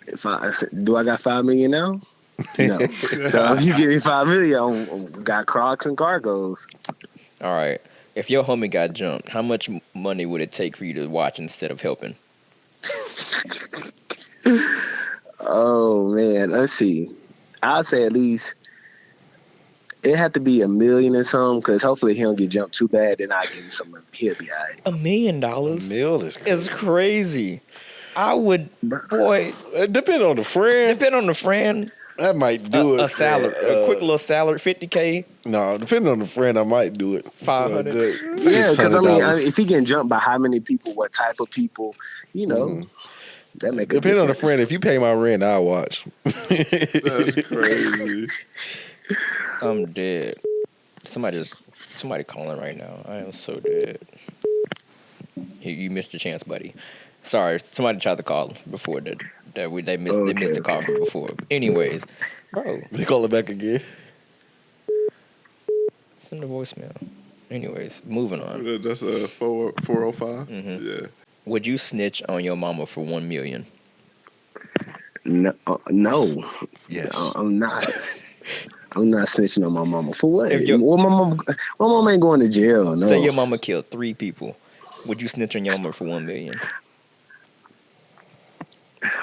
Speaker 6: If I got $5 million now? No. So if you give me $5 million, I got Crocs and cargos.
Speaker 1: All right. If your homie got jumped, how much money would it take for you to watch instead of helping?
Speaker 6: Oh man, let's see. I'll say at least it had to be $1 million or something, because hopefully he don't get jumped too bad. Then I give him some money. He'll be all right.
Speaker 1: $1 million?
Speaker 2: Meal is crazy.
Speaker 1: It's crazy. I would, boy.
Speaker 2: It depend on the friend.
Speaker 1: Depend on the friend.
Speaker 2: That might do it.
Speaker 1: A salary, a quick little salary, $50K.
Speaker 2: No, depending on the friend, I might do it.
Speaker 1: $500.
Speaker 6: Yeah, because I
Speaker 2: $600.
Speaker 6: mean, if he getting jumped by how many people, what type of people, you know, that make a
Speaker 2: Depending on the
Speaker 6: difference.
Speaker 2: friend, if you pay my rent, I'll watch.
Speaker 3: That's crazy.
Speaker 1: I'm dead. Somebody calling right now. I am so dead. You missed your chance, buddy. Sorry, somebody tried to call before they missed the call from before. Anyways, bro,
Speaker 2: They call it back again.
Speaker 1: send a voicemail. Anyways, moving on.
Speaker 3: That's a 405. Yeah.
Speaker 1: Would you snitch on your mama for $1 million?
Speaker 6: No.
Speaker 2: Yes.
Speaker 6: I'm not. I'm not snitching on my mama for what?
Speaker 1: If your-
Speaker 6: Well, my mom ain't going to jail. No.
Speaker 1: Say your mama killed 3 people. Would you snitch on your mama for $1 million?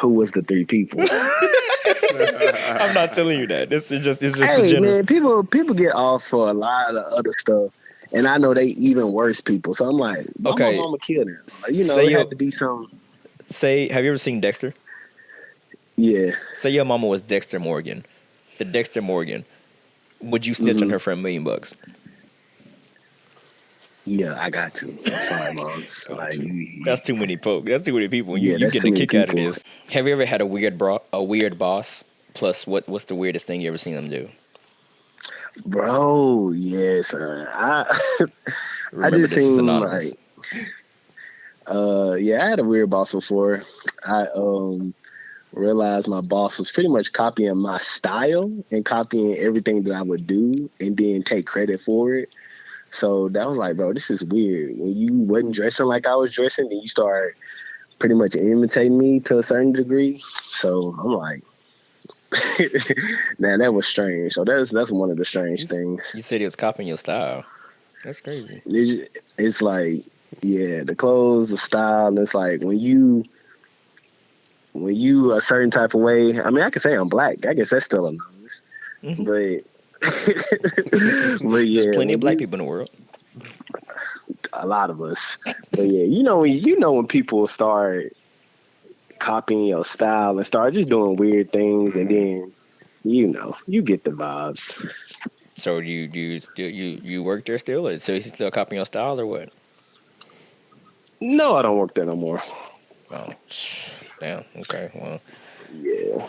Speaker 6: Who was the 3 people?
Speaker 1: I'm not telling you that. It's just the
Speaker 6: Hey
Speaker 1: general.
Speaker 6: man, people get off for a lot of other stuff, and I know they even worse people. So I'm like, why
Speaker 1: Okay.
Speaker 6: my mama killed him? Like, you know,
Speaker 1: Say
Speaker 6: it
Speaker 1: your-
Speaker 6: had to be some.
Speaker 1: Say, have you ever seen Dexter?
Speaker 6: Yeah.
Speaker 1: Say your mama was Dexter Morgan. The Dexter Morgan. Would you snitch on her for $1 million?
Speaker 6: Yeah, I got to. I'm sorry, moms. Like,
Speaker 1: That's too many folk. That's too many people. You,
Speaker 6: Yeah,
Speaker 1: you
Speaker 6: that's
Speaker 1: get
Speaker 6: too
Speaker 1: a
Speaker 6: many
Speaker 1: kick out of
Speaker 6: people.
Speaker 1: this. Have you ever had a weird boss? Plus, what's the weirdest thing you ever seen them do?
Speaker 6: bro, yes, I
Speaker 1: Remember,
Speaker 6: just
Speaker 1: this is
Speaker 6: seen
Speaker 1: anonymous.
Speaker 6: like, yeah, I had a weird boss before. I realized my boss was pretty much copying my style and copying everything that I would do, and then take credit for it. So that was like, bro, this is weird. When you wasn't dressing like I was dressing, then you start pretty much imitating me to a certain degree. So I'm like, man, that was strange. So that's one of the strange things.
Speaker 1: You said he was copying your style. That's crazy.
Speaker 6: It's like, yeah, the clothes, the style. It's like when you a certain type of way. I mean, I could say I'm black. I guess that's still anonymous.
Speaker 1: Mhm.
Speaker 6: But yeah,
Speaker 1: There's plenty of black
Speaker 6: when
Speaker 1: people in the world.
Speaker 6: a lot of us. But yeah, when people start copying your style and start just doing weird things, and then you get the vibes.
Speaker 1: So do you work there still? Or so he's still copying your style or what?
Speaker 6: No, I don't work there no more.
Speaker 1: Oh, damn. Okay. Well,
Speaker 6: Yeah.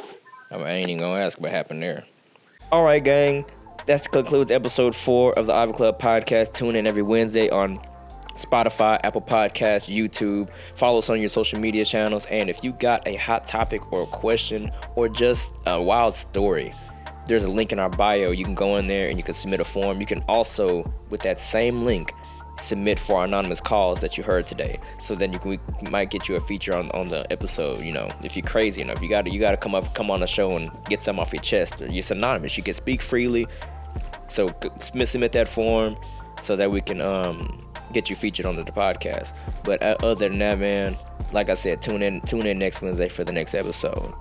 Speaker 1: I ain't even gonna ask what happened there. All right, gang. That concludes episode 4 of the Ivy Club podcast. Tune in every Wednesday on Spotify, Apple Podcasts, YouTube. Follow us on your social media channels. And if you got a hot topic or a question or just a wild story, there's a link in our bio. You can go in there and you can submit a form. You can also, with that same link, submit for our anonymous calls that you heard today. So then we might get you a feature on the episode. You know, if you're crazy enough, you got to come on the show and get something off your chest. It's anonymous. You can speak freely. So submit that form so that we can get you featured on the podcast. But other than that, man, like I said, tune in next Wednesday for the next episode.